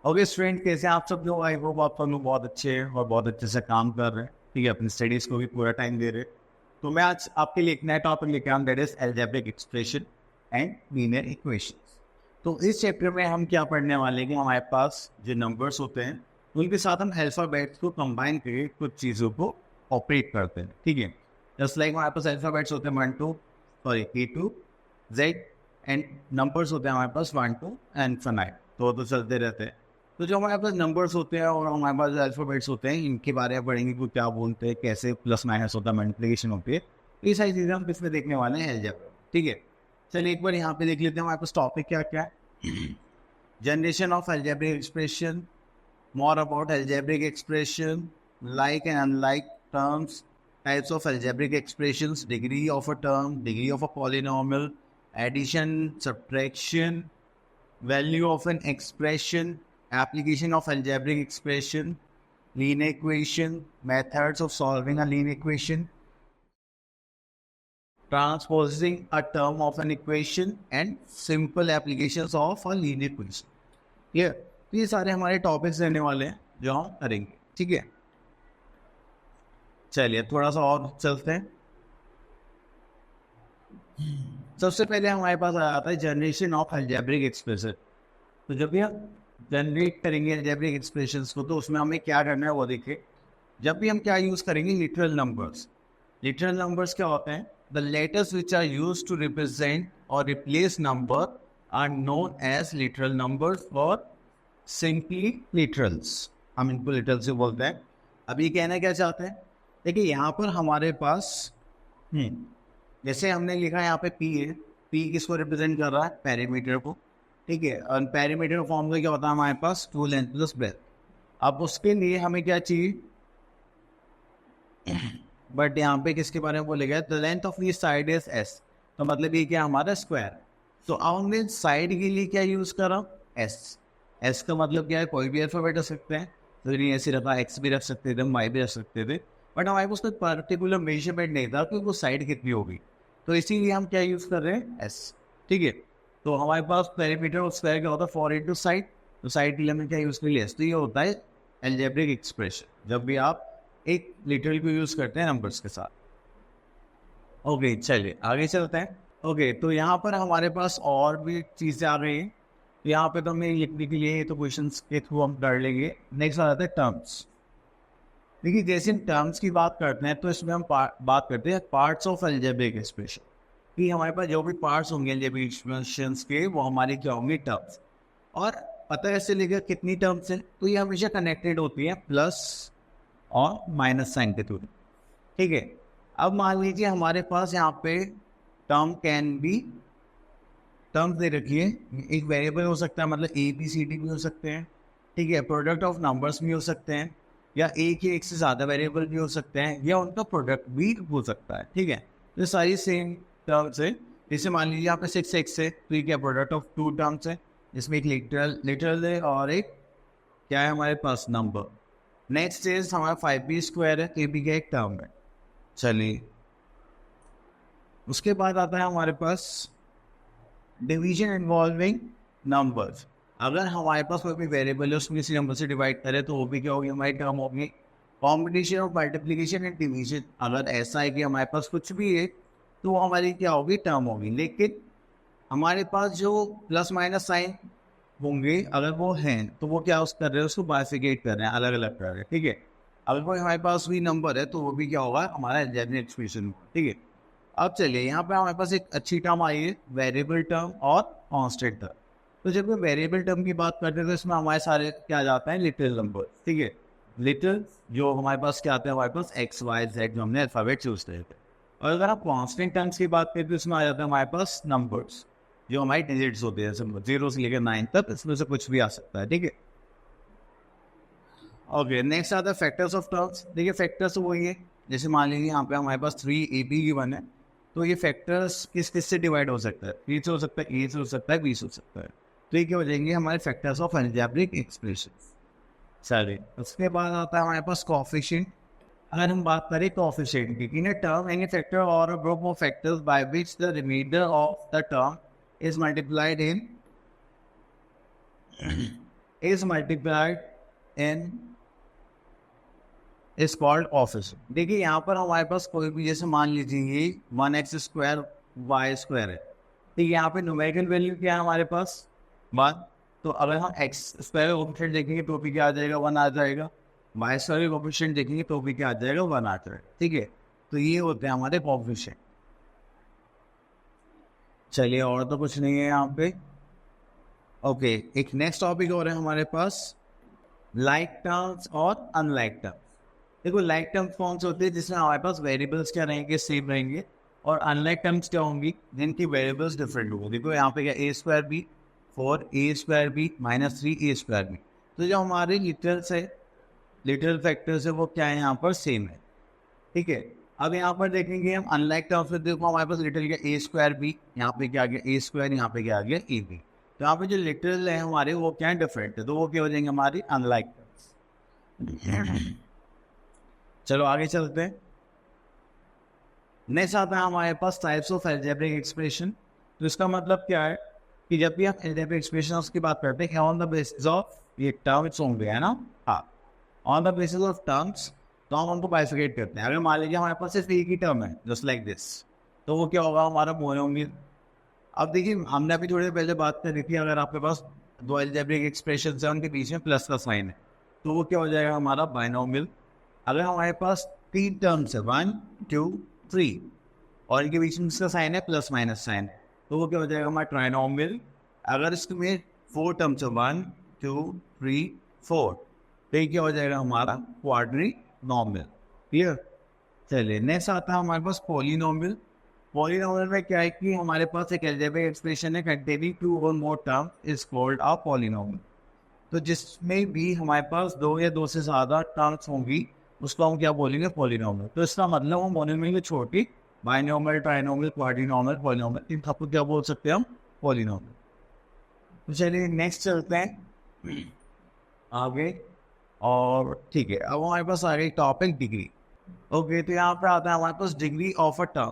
Okay student, कैसे हैं आप सब लोग? आई होप आप सब लोग बहुत अच्छे हैं और बहुत अच्छे से काम कर रहे हैं। ठीक है, अपनी स्टडीज़ को भी पूरा टाइम दे रहे हैं। तो मैं आज आपके लिए एक नया टॉपिक लेके आया हूं, that is algebraic expression and linear equations. तो इस चैप्टर में हम क्या पढ़ने वाले हैं कि हमारे पास जो नंबर्स होते हैं उनके साथ हम अल्फ़ाबेट्स को कंबाइन करके कुछ चीज़ों को ऑपरेट करते हैं। ठीक है, जस्ट लाइक हमारे पास अल्फ़ाबेट्स होते हैं A to Z, and numbers होते हैं हमारे पास 1 to N तो चलते रहते हैं। तो जो हमारे पास नंबर्स होते हैं और हमारे पास अल्फ़ाबेट्स होते हैं, इनके बारे में पढ़ेंगे कि क्या बोलते हैं, कैसे प्लस माइनस होता है, मल्टीप्लिकेशन होती है। ये सारी चीज़ें हम इसमें देखने वाले हैं अलजेब्रा। ठीक है, चलिए एक बार यहाँ पे देख लेते हैं हमारे पास टॉपिक क्या क्या है। Generation of algebraic expression, more about algebraic expression, like and unlike terms, types of algebraic expressions, degree of a term, degree of a polynomial, addition, subtraction, value of an expression, application of algebraic expression, linear equation, methods of solving a linear equation, transposing a term of an equation, and simple applications of a linear equation. ये ये सारे हमारे topics रहने वाले हैं जो हम करेंगे। ठीक है, चलिए थोड़ा सा और चलते हैं। सबसे पहले हमारे पास आ जाता है जनरेशन ऑफ अलजेब्रिक एक्सप्रेशन। तो जब भी हम जनरेट करेंगे अलजेब्रिक एक्सप्रेशंस को, तो उसमें हमें क्या करना है वो देखिए। जब भी हम क्या यूज़ करेंगे, लिटरल नंबर्स। लिटरल नंबर्स क्या होते हैं? The letters which are use to represent और replace number are known as literal numbers और सिंपली लिटरल्स। हम इनको लिटरल से बोलते हैं। अब ये कहना क्या चाहते हैं? देखिए यहाँ पर हमारे पास जैसे हमने लिखा है यहाँ पे पी है। पी किसको रिप्रेजेंट कर रहा है? पेरीमीटर को। ठीक है, और पेरीमीटर फॉर्म का क्या होता है हमारे पास? 2 लेंथ प्लस ब्रेथ। अब उसके लिए हमें क्या चाहिए? बट यहाँ पे किसके बारे में बोलेगा? The length of each side is S. तो मतलब ये क्या हमारा स्क्वायर। तो अब हमने साइड के लिए क्या यूज करा? एस। एस का मतलब क्या है? कोई भी अल्फाबेट रख सकते हैं। तो नहीं ऐसे रखा, एक्स भी रख सकते थे, वाई भी रख सकते थे, बट हमारे पास कोई पर्टिकुलर मेजरमेंट नहीं था कि वो साइड कितनी होगी। तो इसीलिए हम क्या यूज कर रहे हैं? एस। ठीक है, तो हमारे पास पेरीमीटर ऑफ स्क्वायर क्या होता है? 4 इंटू साइड। तो साइड के लिए हमें क्या यूज करिए? एस। तो ये होता है अलजेब्रिक एक्सप्रेशन जब भी आप एक लिटरल को यूज करते हैं नंबर्स के साथ। ओके, चलिए आगे चलते हैं। ओके, तो यहाँ पर हमारे पास और भी चीज़ें आ रही हैं। यहाँ पे तो हमें लिखने के लिए तो क्वेश्चंस के थ्रू हम कर लेंगे। नेक्स्ट आ जाता है टर्म्स। देखिए जैसे हम टर्म्स की बात करते हैं तो इसमें हम बात करते हैं पार्ट्स ऑफ अलजेब्रिक एक्सप्रेशन कि हमारे पास जो भी पार्ट्स होंगे अलजेब्रिक एक्सप्रेशंस के, वो हमारे क्या होंगे? टर्म्स। और पता है ऐसे लेकर कितनी टर्म्स हैं? तो ये हमेशा कनेक्टेड होती है प्लस और माइनस साइन के थ्रू। ठीक है, अब मान लीजिए हमारे पास यहाँ पे टर्म कैन बी, टर्म्स दे रखी है। एक वेरिएबल हो सकता है, मतलब ए बी सी डी भी हो सकते हैं। ठीक है, प्रोडक्ट ऑफ नंबर्स भी हो सकते हैं, या एक या एक से ज़्यादा वेरिएबल भी हो सकते हैं, या उनका प्रोडक्ट भी हो सकता है। ठीक है, तो सारी सेम टर्म्स है। जैसे मान लीजिए यहाँ पे 6x है, तो ये क्या प्रोडक्ट ऑफ 2 टर्म्स है, जिसमें एक लिटरल है और एक क्या है हमारे पास? नंबर। नेक्स्ट इज हमारा 5b² है, तो ये भी क्या एक टर्म है। चलिए उसके बाद आता है हमारे पास डिवीजन इन्वॉल्विंग नंबर्स। अगर हमारे पास कोई भी वेरिएबल है, उसमें किसी नंबर से डिवाइड करें, तो वो भी क्या होगी? हमारी टर्म होगी। Combination of multiplication and division, अगर ऐसा है कि हमारे पास कुछ भी है तो वो हमारी क्या होगी? टर्म होगी। लेकिन हमारे पास जो प्लस माइनस साइन होंगे, अगर वो हैं तो वो क्या कर रहे हैं? उसको बाइफिकेट कर रहे हैं, अलग अलग कर रहे हैं। ठीक है, अगर कोई हमारे पास भी नंबर है तो वो भी क्या होगा? हमारा अलजेब्रिक एक्सप्रेशन होगा। ठीक है, अब चलिए यहाँ पे हमारे पास एक अच्छी टर्म आई है, वेरिएबल टर्म और कांस्टेंट टर्म। तो जब हम वेरिएबल टर्म की बात करते हैं तो इसमें हमारे सारे क्या जाता है? Literal number. ठीक है, लिटरल जो हमारे पास क्या आते हैं? हमारे पास एक्स वाई जेड जो हमने अल्फाबेट यूज किए थे। और अगर आप कांस्टेंट टर्म्स की बात करें तो इसमें आ जाता है हमारे पास नंबर्स जो हमारी डिजिट्स होते हैं, 0 से लेकर 9 तक, इसमें से कुछ भी आ सकता है। ठीक है, ओके नेक्स्ट आता है फैक्टर्स ऑफ टर्म्स। देखिए फैक्टर्स वही है, जैसे मान लीजिए यहाँ पे हमारे पास 3ab की 1 है, तो ये फैक्टर्स किस किस से डिवाइड हो सकता है? बी से हो सकता है, ए से हो सकता है, बी से हो सकता है। तो ये क्या हो जाएंगे? हमारे फैक्टर्स ऑफ अलजेब्रिक एक्सप्रेशन। चलिए उसके बाद आता है हमारे पास कोएफिशिएंट। अगर हम बात करें कोएफिशिएंट की, in a term any factor और a group of factors by which the reminder of the term is multiplied in is multiplied in is called office. देखिए यहाँ पर हमारे पास कोई भी, जैसे मान लीजिए ये 1x² y² है, तो यहाँ पे न्यूमेरिकल वैल्यू क्या है हमारे पास 1। तो अगर हम x² का कोफिशिएंट देखेंगे तो भी क्या आ जाएगा 1 आ जाएगा, y² का कोफिशिएंट देखेंगे तो भी क्या आ जाएगा 1 आ जाएगा। ठीक है, तो ये होते हैं हमारे कोफिशिएंट। चलिए और तो कुछ नहीं है यहाँ पे। ओके, एक नेक्स्ट टॉपिक और है हमारे पास, लाइक टर्म्स और अनलाइक टर्म्स। देखो लाइक टर्म्स कौन से होते हैं जिसमें हमारे पास वेरिएबल्स क्या रहेंगे, सेम रहेंगे, और अनलाइक टर्म्स क्या होंगी जिनकी वेरिएबल्स डिफरेंट होंगे। देखो यहाँ पे क्या a²b 4a²b -3a²b। तो जो हमारे लिटरल फैक्टर्स है वो क्या है यहाँ पर सेम है। ठीक है, अब यहाँ पर देखेंगे हम अनलाइक टर्म्स में, देखो हमारे पास लिटरल क्या a²b, यहाँ पे क्या आ गया a², यहाँ पे क्या आ गया ab। तो यहाँ पे जो लिटरल है हमारे वो क्या है डिफरेंट है, तो वो क्या हो जाएंगे हमारी अनलाइक टर्म्स। चलो आगे चलते हैं। नेक्स्ट आता है हमारे पास टाइप्स ऑफ अलजेब्रिक एक्सप्रेशन। तो इसका मतलब क्या है कि जब भी हम अलजेब्रिक एक्सप्रेशन की बात करते हैं ऑन द बेसिस ऑफ ये टर्म्स होंगे, है ना, हाँ, on the basis of terms, तो हम उनको बाइफिकेट करते हैं। अगर मान लीजिए हमारे पास सिर्फ एक ही टर्म है जस्ट लाइक दिस, तो वो क्या होगा हमारा मोनोमियल। अब देखिए हमने अभी थोड़ी देर पहले बात करी थी, अगर आपके पास दो अलजेब्रिक एक्सप्रेशन है उनके बीच में प्लस का साइन है तो वो क्या हो जाएगा हमारा बाइनोमियल। अगर हमारे पास 3 टर्म्स है 1 2 3 और इनके बीच में इसका साइन है प्लस माइनस साइन है, तो वो क्या हो जाएगा हमारा ट्राइनोमियल। अगर इसमें 4 टर्म्स है 1 2 3 4, तो ये क्या हो जाएगा हमारा क्वाड्रिनोमियल। क्लियर। चलिए नेक्स्ट आता है हमारे पास पॉलिनोमियल। पॉलिनोमियल में क्या है कि हमारे पास एक अलजेब्रिक एक्सप्रेशन है कंटेनिंग 2 और मोर term is called a polynomial. तो जिसमें भी हमारे पास 2 या 2 से ज़्यादा टर्म्स होंगी उसको हम क्या बोलेंगे पॉलिनोमियल। तो इसका मतलब हम मोनोमियल की छोटी बाइनोमियल, ट्राइनोमियल, क्वाड्रिनोमियल, पॉलिनोमियल, इन सबको क्या बोल सकते हैं हम पॉलिनोमियल। तो चलिए नेक्स्ट चलते हैं आगे। और ठीक है, अब हमारे पास आ गई टॉपिक डिग्री। ओके, तो यहाँ पे आता है हमारे पास degree of a term.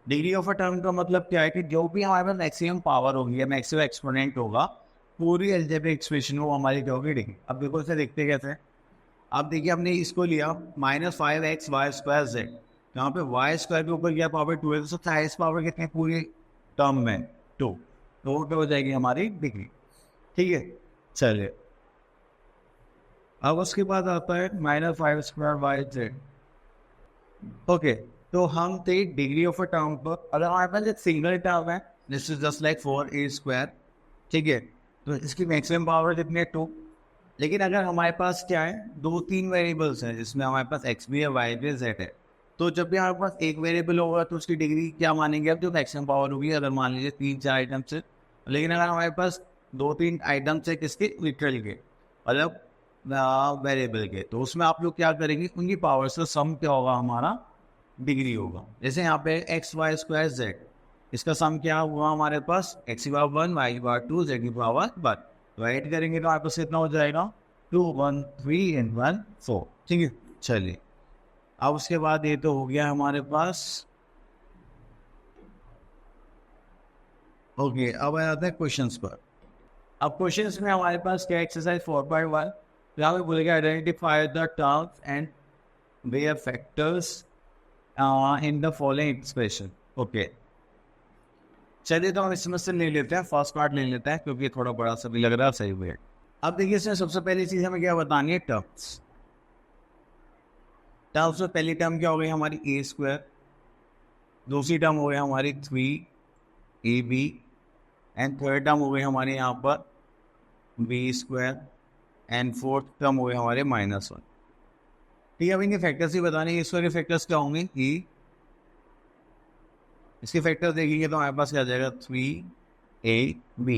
Degree of a term का मतलब क्या है कि जो भी हमारे पास मैक्सिमम पावर होगी या मैक्सिमम एक्सपोनेंट होगा पूरी अलजेब्रिक एक्सप्रेशन वो हमारी क्या होगी डिग्री। अब देखो इसे देखते कैसे। अब देखिए हमने इसको लिया -5xy²z, यहाँ पे y² के ऊपर क्या पावर 2 है, तो सबसे हाईएस्ट पावर कितनी पूरी टर्म में 2, तो वो क्या हो जाएगी हमारी डिग्री। ठीक है, चलिए अब उसके बाद आता है -5²yz। ओके, तो हम थे डिग्री ऑफ अ टर्म पर। अगर हमारे पास एक सिंगल टर्म है this is just like 4a², ठीक है, तो इसकी मैक्सिमम पावर कितनी है 2। लेकिन अगर हमारे पास क्या है 2-3 वेरिएबल्स हैं जिसमें हमारे पास x भी है y भी है z है, तो जब भी हमारे पास एक वेरिएबल होगा तो उसकी डिग्री क्या मानेंगे अब, जो मैक्सिमम पावर होगी। अगर मान लीजिए 3-4 आइटम्स है, लेकिन अगर हमारे पास 2-3 आइटम्स है किसके लिटरल के मतलब वेरिएबल के, तो उसमें आप लोग क्या करेंगे उनकी पावर से सम क्या होगा हमारा डिग्री होगा। जैसे यहाँ पे xy²z, इसका सम क्या हुआ हमारे पास x की पावर 1 y की पावर 2 z की पावर 1, तो ऐड करेंगे तो आपको कितना हो जाएगा 2 1 3 and 1 4। ठीक है, चलिए अब उसके बाद ये तो हो गया हमारे पास। ओके, अब आ जाते हैं क्वेश्चंस पर। अब क्वेश्चंस में हमारे पास क्या एक्सरसाइज 4.1, यहाँ पे बोलेगा identify the terms and where factors in the following expression. Okay, चलिए तो हम इसमें से ले लेते हैं, फर्स्ट पार्ट ले लेते हैं क्योंकि थोड़ा बड़ा सा भी लग रहा है सही हुए। अब देखिए इसमें सबसे पहली चीज हमें क्या बतानी है टर्म्स। टर्म्स में पहली टर्म क्या हो गई हमारी a², दूसरी टर्म हो गई हमारी 3ab एंड थर्ड टर्म हो गई हमारे यहाँ पर b² एंड फोर्थ टर्म हो गई हमारे -1। ठीक है, अब इनके फैक्टर्स ही बताने हैं। a² के फैक्टर्स क्या होंगे कि इसके फैक्टर्स देखेंगे तो हमारे पास क्या आ जाएगा 3ab,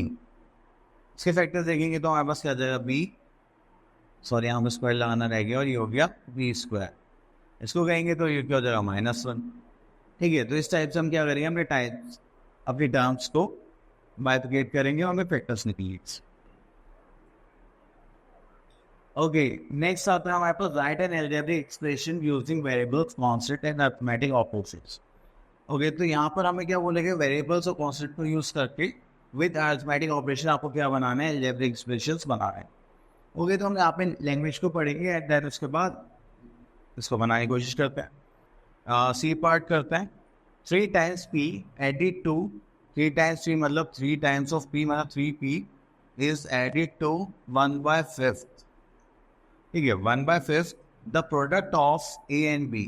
इसके फैक्टर्स देखेंगे तो हमारे पास क्या आ जाएगा सॉरी यहाँ पे स्क्वायर लगाना रह गया और ये हो गया b²। इसको कहेंगे तो ये क्या हो जाएगा -1। ठीक है, तो इस टाइप से हम क्या करेंगे अपने टर्म्स को बाइफिकेट करेंगे और हमें फैक्टर्स निकलेंगे। ओके, नेक्स्ट आता है हमारे पास write an algebraic expression using variables, constant and arithmetic operations. Okay, तो यहाँ पर हमें क्या बोलेंगे वेरिएबल्स और कांस्टेंट को यूज करके विद अरिथमेटिक ऑपरेशन आपको क्या बनाना है अलजेब्रिक एक्सप्रेशंस बनाना है। ओके, तो हम यहाँ पे लैंग्वेज को पढ़ेंगे एंड देन उसके बाद इसको बनाने की कोशिश करते हैं। सी पार्ट करते हैं। 3 times p added to 3 times p मतलब 3 टाइम्स ऑफ पी मतलब 3p इज एडिड टू 1/5। ठीक है, 1/5 the product of A and B.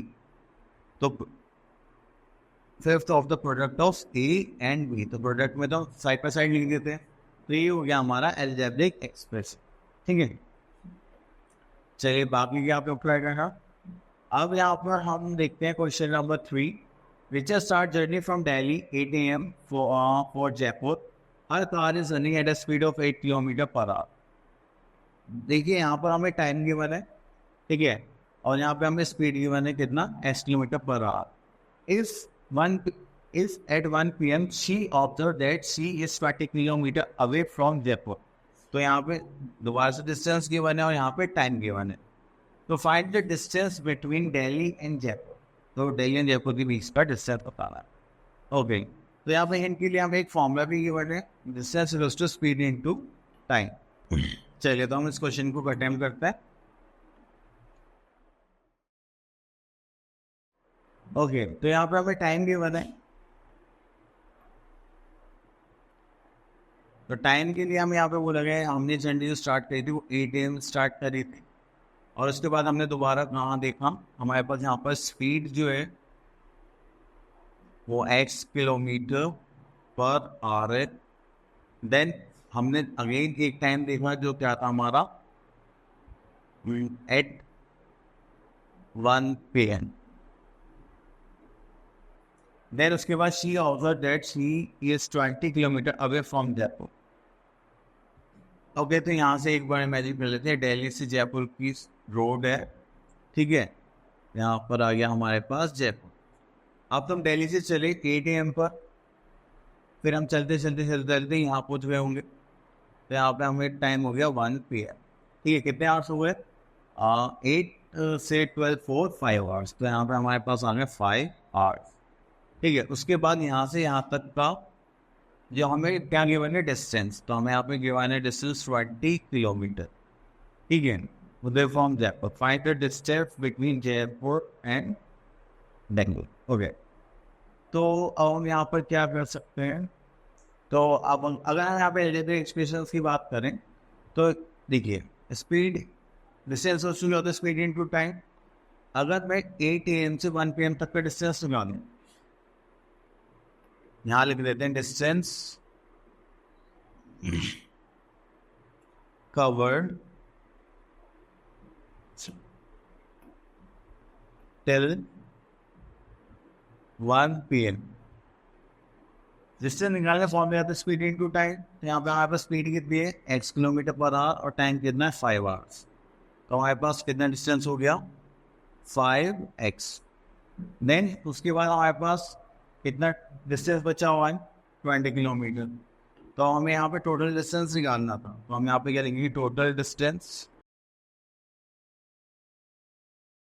तो fifth of the product of A and B, तो प्रोडक्ट में तो साइड बाय साइड लिख देते हैं। तो ये हो गया हमारा अलजेब्रिक एक्सप्रेशन। ठीक है, चलिए बाकी क्या आप अप्लाई करना। अब यहाँ पर हम देखते हैं क्वेश्चन नंबर 3। रिचर start journey from Delhi 8 AM for Jaipur. Her car is running at a speed of 8 kilometre per hour. देखिए यहाँ पर हमें टाइम गिवन है, ठीक है, और यहाँ पे हमें स्पीड गिवन है कितना, s kilometre per our. If at 1 PM she observed that she is 20 kilometre away from Jaipur. तो यहाँ पे दोबारा से डिस्टेंस गिवन है और यहाँ पे टाइम गिवन है। तो find the distance between Delhi and Jaipur. तो दिल्ली एंड जयपुर के बीच का डिस्टेंस बताना है। ओके, तो यहाँ पे इनके लिए हमें एक फॉर्मूला भी गिवन है, distance equals to speed into time. चलिए तो हम इस क्वेश्चन को अटेम्प्ट करते हैं। ओके, तो यहाँ पे हमें टाइम गिवन है। तो टाइम के लिए हम यहाँ पे बोला गया हमने जर्नी जो स्टार्ट करी थी वो 8 AM स्टार्ट करी थी, और उसके बाद हमने दोबारा कहाँ देखा, हमारे पास यहाँ पर स्पीड जो है वो x किलोमीटर पर आवर है। देन हमने अगेन एक टाइम देखा जो क्या था हमारा एट 1 PM। देन उसके बाद she observe that she is 20 kilometre away from Jaipur. Okay, तो यहाँ से एक बार इमेजिन कर लेते हैं दिल्ली से जयपुर की रोड है, ठीक है, यहाँ पर आ गया हमारे पास जयपुर। अब तुम दिल्ली से चले 8 AM पर, फिर हम चलते चलते चलते चलते यहाँ पहुँच गए होंगे। तो यहाँ पे हमें टाइम हो गया 1 PM। ठीक है, कितने आवर्स हो गए, 8 से 12 4 5 आवर्स। तो यहाँ पे हमारे पास आ गए 5 आवर्स। ठीक है, उसके बाद यहाँ से यहाँ तक का जो हमें क्या गिवन है डिस्टेंस, तो हमें यहाँ पे गिवन है डिस्टेंस 20 किलोमीटर। ठीक है, Uday from Jaipur. Find the distance between Jaipur and Bengaluru. Okay, तो अब हम यहाँ पर क्या कर सकते हैं, तो अब अगर हम यहाँ पे अलजेब्रिक एक्सप्रेशंस की बात करें तो देखिए स्पीड डिस्टेंस वसूल होता है स्पीड इनटू टाइम। अगर मैं 8 AM से 1 PM तक का डिस्टेंस निकालूं, यहाँ लिख देते हैं distance covered till 1 PM। Distance निकालने फॉर्म में आता है स्पीड इनटू टाइम। तो यहाँ पे हमारे पास स्पीड कितनी है x किलोमीटर पर आवर और टाइम कितना है 5 आवर्स। तो हमारे पास कितना डिस्टेंस हो गया 5x। देन उसके बाद हमारे पास कितना डिस्टेंस बचा हुआ है 20 किलोमीटर। तो हमें यहाँ पे टोटल डिस्टेंस निकालना था, तो हम यहाँ पे क्या लिखेंगे, टोटल डिस्टेंस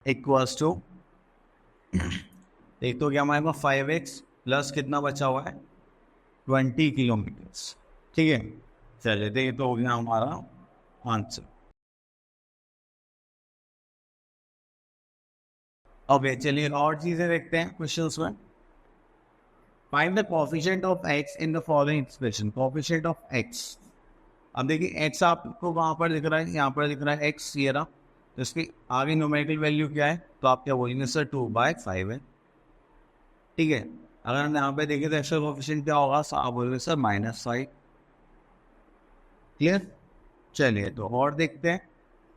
इक्वल्स टू एक तो क्या हमारे पास 5x प्लस कितना बचा हुआ है 20 किलोमीटर्स। ठीक है, चलिए तो ये तो हो गया हमारा आंसर। ओके, चलिए और चीजें देखते हैं क्वेश्चंस में। Find the coefficient of x in the following expression. Coefficient of x, अब देखिए x आपको वहां पर दिख रहा है, यहाँ पर दिख रहा है x ये रहा, तो इसकी आगे न्यूमेरिकल वैल्यू क्या है, तो आप क्या बोलेंगे सर 2/5 है। ठीक है, अगर हम यहाँ पे देखें तो एक्स्ट्रा कोएफिशिएंट क्या होगा, आप बोलेंगे सर -5। क्लियर, चलिए तो और देखते हैं।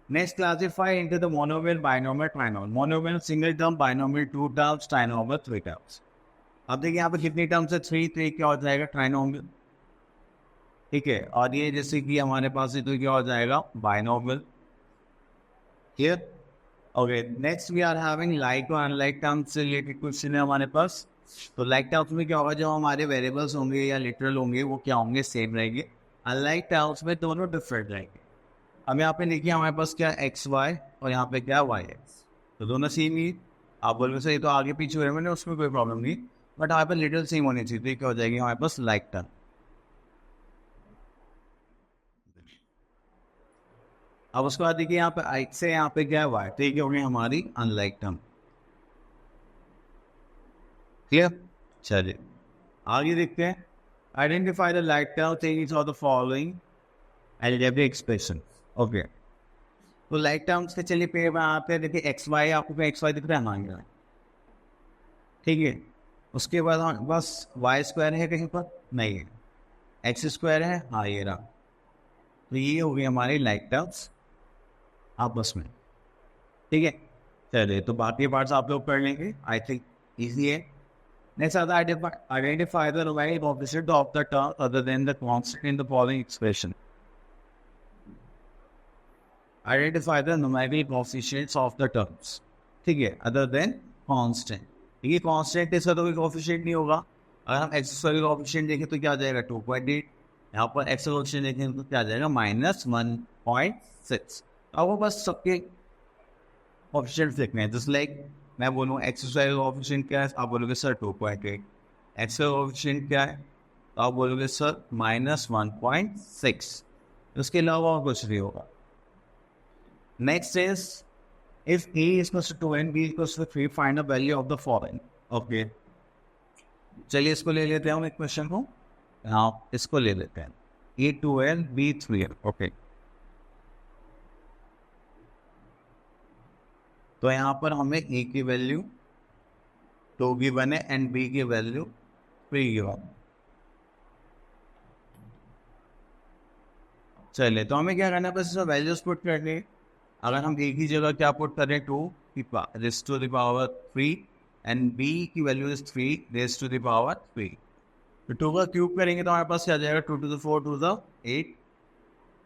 Next classify into the monomial, binomial, trinomial. Monomial single term, binomial 2 terms, trinomial 3 terms. अब देखिए यहाँ पे कितनी टर्म्स है 3 क्या हो जाएगा ट्राइनोमियल। ठीक है, और ये जैसे कि हमारे पास है तो क्या हो जाएगा binomial. Clear, okay. Next we are having like और अनलाइक टर्म्स से रिलेटेड क्वेश्चन है हमारे पास। तो लाइक टर्म्स में क्या होगा, जो हमारे वेरिएबल्स होंगे या लिटरल होंगे वो क्या होंगे, सेम रहेंगे। अनलाइक टर्म्स में दोनों डिफरेंट रहेंगे। अब यहाँ पे देखिए हमारे पास क्या एक्स वाई और यहाँ पे क्या वाई एक्स, तो दोनों सेम ही। आप बोल रहे तो आगे पीछे हुए मैंने, उसमें कोई प्रॉब्लम नहीं, बट हमारे पास लिटरल सेम होनी चाहिए। तो क्या हो जाएगी हमारे पास लाइक टर्म। अब उसके बाद देखिए यहाँ पे x से यहाँ पे क्या है y, तो ये क्या हो गई हमारी अनलाइक टर्म। क्लियर? चलिए आगे देखते हैं। Identify the like term things of the following algebraic expression. Okay, तो लाइक टर्म्स के चलिए पे यहाँ पे देखिए एक्स वाई, आपको एक्स वाई दिख रहा है हमारे यहाँ, ठीक है। उसके बाद हम बस वाई स्क्वायर है कहीं पर नहीं है, एक्स स्क्वायर है, हाँ ये रहा। तो ये हो गई हमारी लाइक टर्म्स आपस में, ठीक है। चलिए तो बाकी पार्ट्स आप लोग कर लेंगे, आई थिंक इजी है। नेक्स्ट आता है identify the numeric coefficient of the term other than the constant in the following expression. Identify the numeric coefficients of the terms, ठीक है, अदर देन कांस्टेंट। ये कांस्टेंट इसका तो कोई कोएफिशिएंट नहीं होगा। अगर हम एक्स स्क्वायर का कोएफिशिएंट देखें तो क्या आ जाएगा 2.8, यहाँ पर एक्स का कोएफिशिएंट देखें तो क्या आ जाएगा -1.6। अब वो बस सबके कोएफिशिएंट्स लिखने हैं, जस्ट लाइक मैं बोलूँ एक्स स्क्वायर का कोएफिशिएंट क्या है, आप बोलोगे सर 2.8। एक्स का कोएफिशिएंट क्या है, तो आप बोलोगे सर -1.6। उसके अलावा और कुछ नहीं होगा। Next is if a is equals to 2 and b is equals to 3, find the value of the following. Okay, चलिए इसको ले लेते हैं हम एक क्वेश्चन को, हाँ इसको ले लेते हैं a 2l b 3l। Okay, तो यहाँ पर हमें a की वैल्यू 2 गिवन है एंड b की वैल्यू 3 गिवन। चलिए तो हमें क्या करना है, बस इसमें वैल्यूज पुट करनी है। अगर हम a की जगह क्या पुट करें 2 raise to the power 3 and b की value is 3 raise to the power 3, तो 2 का क्यूब करेंगे तो हमारे पास क्या आ जाएगा 2 to the 4 to the 8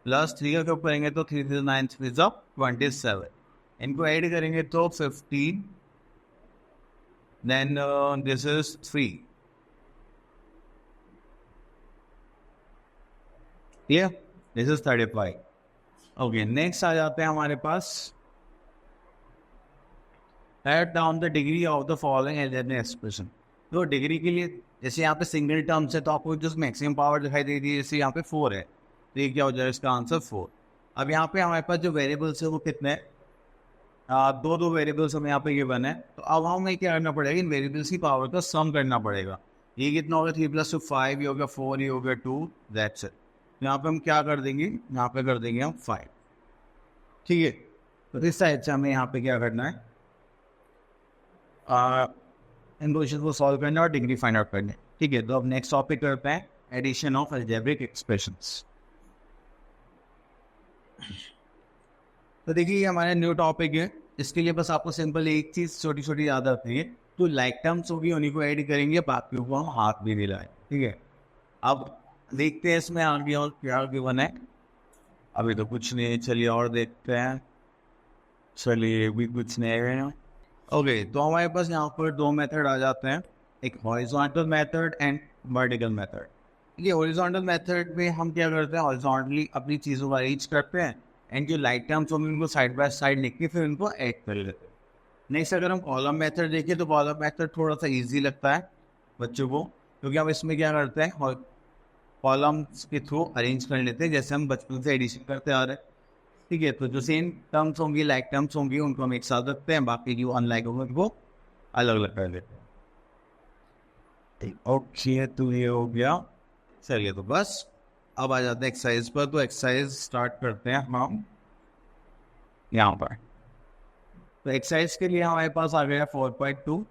plus 3 का क्यूब करेंगे तो 3 to the 9 3 to 27। इनको ऐड करेंगे तो 15, then this is 3। Clear? This is 35। Okay, next आ जाते हैं हमारे पास write down the degree of the following algebraic expression. तो डिग्री के लिए जैसे यहाँ पे सिंगल टर्म्स है तो आपको जो मैक्सिमम पावर दिखाई दे रही है, जैसे यहाँ पे 4 है, तो ये क्या हो जाएगा इसका आंसर 4। अब यहाँ पे हमारे पास जो वेरिएबल्स है वो कितने हैं, दो वेरिएबल्स हमें यहाँ पे गिवन है। तो अब हमें क्या करना पड़ेगा, इन वेरिएबल्स की पावर का सम करना पड़ेगा। ये कितना होगा 3 + 2 5, ये हो गया 4, ये हो गया 2, दैट्स इट। यहाँ पे हम क्या कर देंगे, यहाँ पे कर देंगे हम 5, ठीक है। तो इस साइड से हमें यहाँ पे क्या करना है, इन क्वेश्चन को सॉल्व करना और डिग्री फाइंड आउट करना है, ठीक है। तो अब नेक्स्ट टॉपिक करते हैं एडिशन ऑफ अलजेब्रिक एक्सप्रेशंस। तो देखिए ये हमारा न्यू टॉपिक है, इसके लिए बस आपको सिंपल एक चीज़ छोटी छोटी याद रखनी है, तो लाइक टर्म्स होगी उन्हीं को ऐड करेंगे, बाकी को हम हाथ भी मिलाएं, ठीक है। अब देखते हैं इसमें आगे और क्या गिवन है, अभी तो कुछ नहीं है, चलिए और देखते हैं। चलिए भी कुछ नहीं है। ओके, तो हमारे पास यहाँ पर दो मेथड आ जाते हैं, एक horizontal method and vertical method. ये हॉरिजॉन्टल मेथड में हम क्या करते हैं, हॉरिजॉन्टली अपनी चीज़ों को अरेंज करते हैं एंड जो लाइक टर्म्स होंगे उनको साइड बाय साइड लिख के फिर उनको ऐड कर लेते हैं। नेक्स्ट अगर हम कॉलम मेथड देखें तो कॉलम मेथड थोड़ा सा ईजी लगता है बच्चों को, क्योंकि हम इसमें क्या करते हैं कॉलम्स के थ्रू अरेंज कर लेते हैं, जैसे हम बचपन से एडिशन करते आ रहे हैं, ठीक है। तो जो सेम टर्म्स होंगी लाइक टर्म्स होंगी उनको हम एक साथ रखते हैं, बाकी जो अनलाइक होंगे उनको अलग अलग कर लेते हैं। ओके, तो ये हो गया। चलिए तो बस अब आ जाते हैं एक्सरसाइज पर। तो एक्सरसाइज स्टार्ट करते हैं हम यहाँ पर। तो एक्सरसाइज के लिए हमारे पास आ गया 4.2।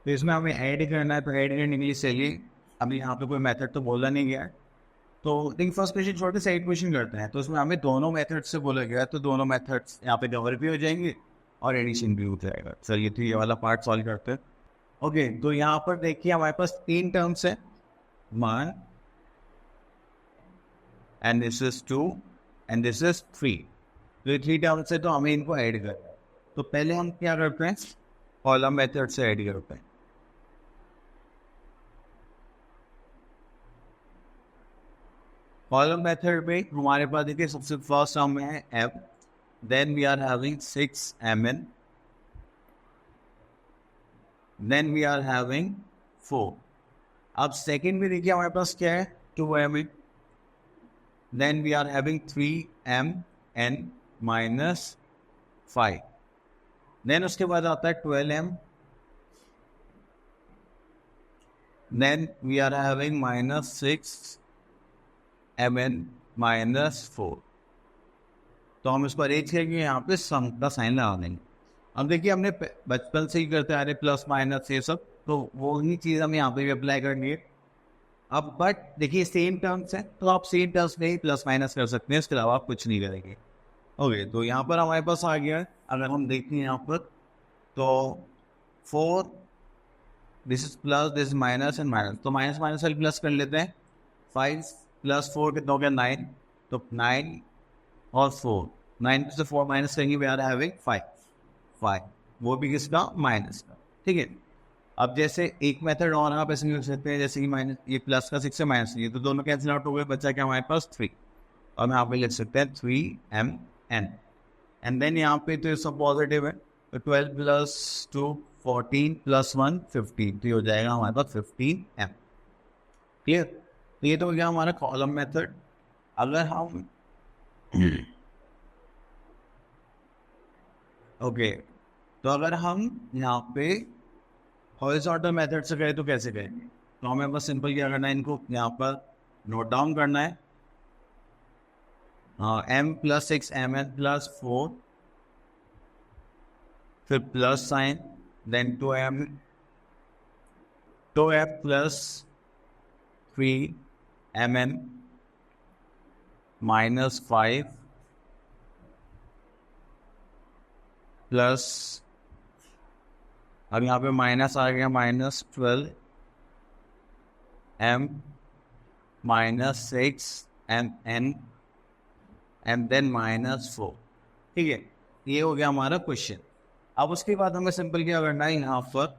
तो इसमें हमें ऐड करना है, तो ऐड करने के लिए चलिए अभी यहाँ पे कोई मेथड तो बोला नहीं गया है, तो देखिए फर्स्ट क्वेश्चन छोड़ के सेकंड क्वेश्चन करते हैं। तो इसमें हमें दोनों मेथड से बोला गया है, तो दोनों मेथड्स यहाँ पे कवर भी हो जाएंगे और एडिशन भी हो जाएगा। चलिए तो ये वाला पार्ट सॉल्व करते हैं। ओके, तो यहाँ पर देखिए हमारे पास 3 टर्म्स है, 1 and this is 2 and this is 3। तो ये 3 टर्म्स है, तो हमें इनको ऐड करना है। तो पहले हम क्या करते हैं, कॉलम मेथड से ऐड करते हैं। कॉलम मेथड में हमारे पास देखिए सबसे फर्स्ट टर्म है m, then we are having 6mn, then we are having 4। अब सेकंड में देखिए हमारे पास क्या है 2m, then we are having 3m n minus 5. Then उसके बाद आता है 12m. Then we are having minus 6mn minus 4. तो हम इसको अरेंज करेंगे, यहाँ पे सम का साइन लगा देंगे. अब देखिए हमने बचपन से ही करते आ रहे प्लस माइनस ये सब, तो वो ही चीज़ हम यहाँ पे भी अप्लाई करनी है. अब बट देखिए सेम टर्म्स है, तो आप सेम टर्म्स में ही प्लस माइनस कर सकते हैं, इसके अलावा आप कुछ नहीं करेंगे. ओके, तो यहाँ पर हमारे पास आ गया है. अगर हम देखते हैं यहाँ पर तो 4, this is plus, this is minus and minus, तो माइनस माइनस वाली प्लस कर लेते हैं. 5 प्लस 4 कितना हो गया 9, तो 9 और 4, 9 से 4 माइनस करेंगे, वी आर हैविंग 5, वो भी किसका माइनस का. ठीक है. अब जैसे एक मेथड और आप ऐसे लिख सकते हैं, जैसे कि माइनस ये प्लस का 6 से माइनस ये, तो दोनों कैंसिल आउट हो गए, बचा क्या हमारे पास 3. और हम यहाँ पे लिख सकते हैं 3mn. एंड देन यहाँ पे तो ये सब पॉजिटिव है, तो 12 प्लस 2 14 प्लस 1 15, तो ये हो जाएगा हमारे पास 15m. क्लियर. तो ये तो हो गया हमारा कॉलम मेथड. अगर हम ओके, तो अगर हम यहाँ पे हॉरिजॉन्टल मेथड से करें तो कैसे करेंगे, तो हमें बस सिंपल क्या करना है, इनको यहाँ पर नोट डाउन करना है. m प्लस 6mn प्लस 4, फिर plus sign, then 2f plus 3mn minus 5 plus, अब यहाँ पे माइनस आ गया minus 12m minus 6mn and then minus 4. ठीक है, ये हो गया हमारा क्वेश्चन. अब उसके बाद हमें सिंपल क्या करना है, यहाँ पर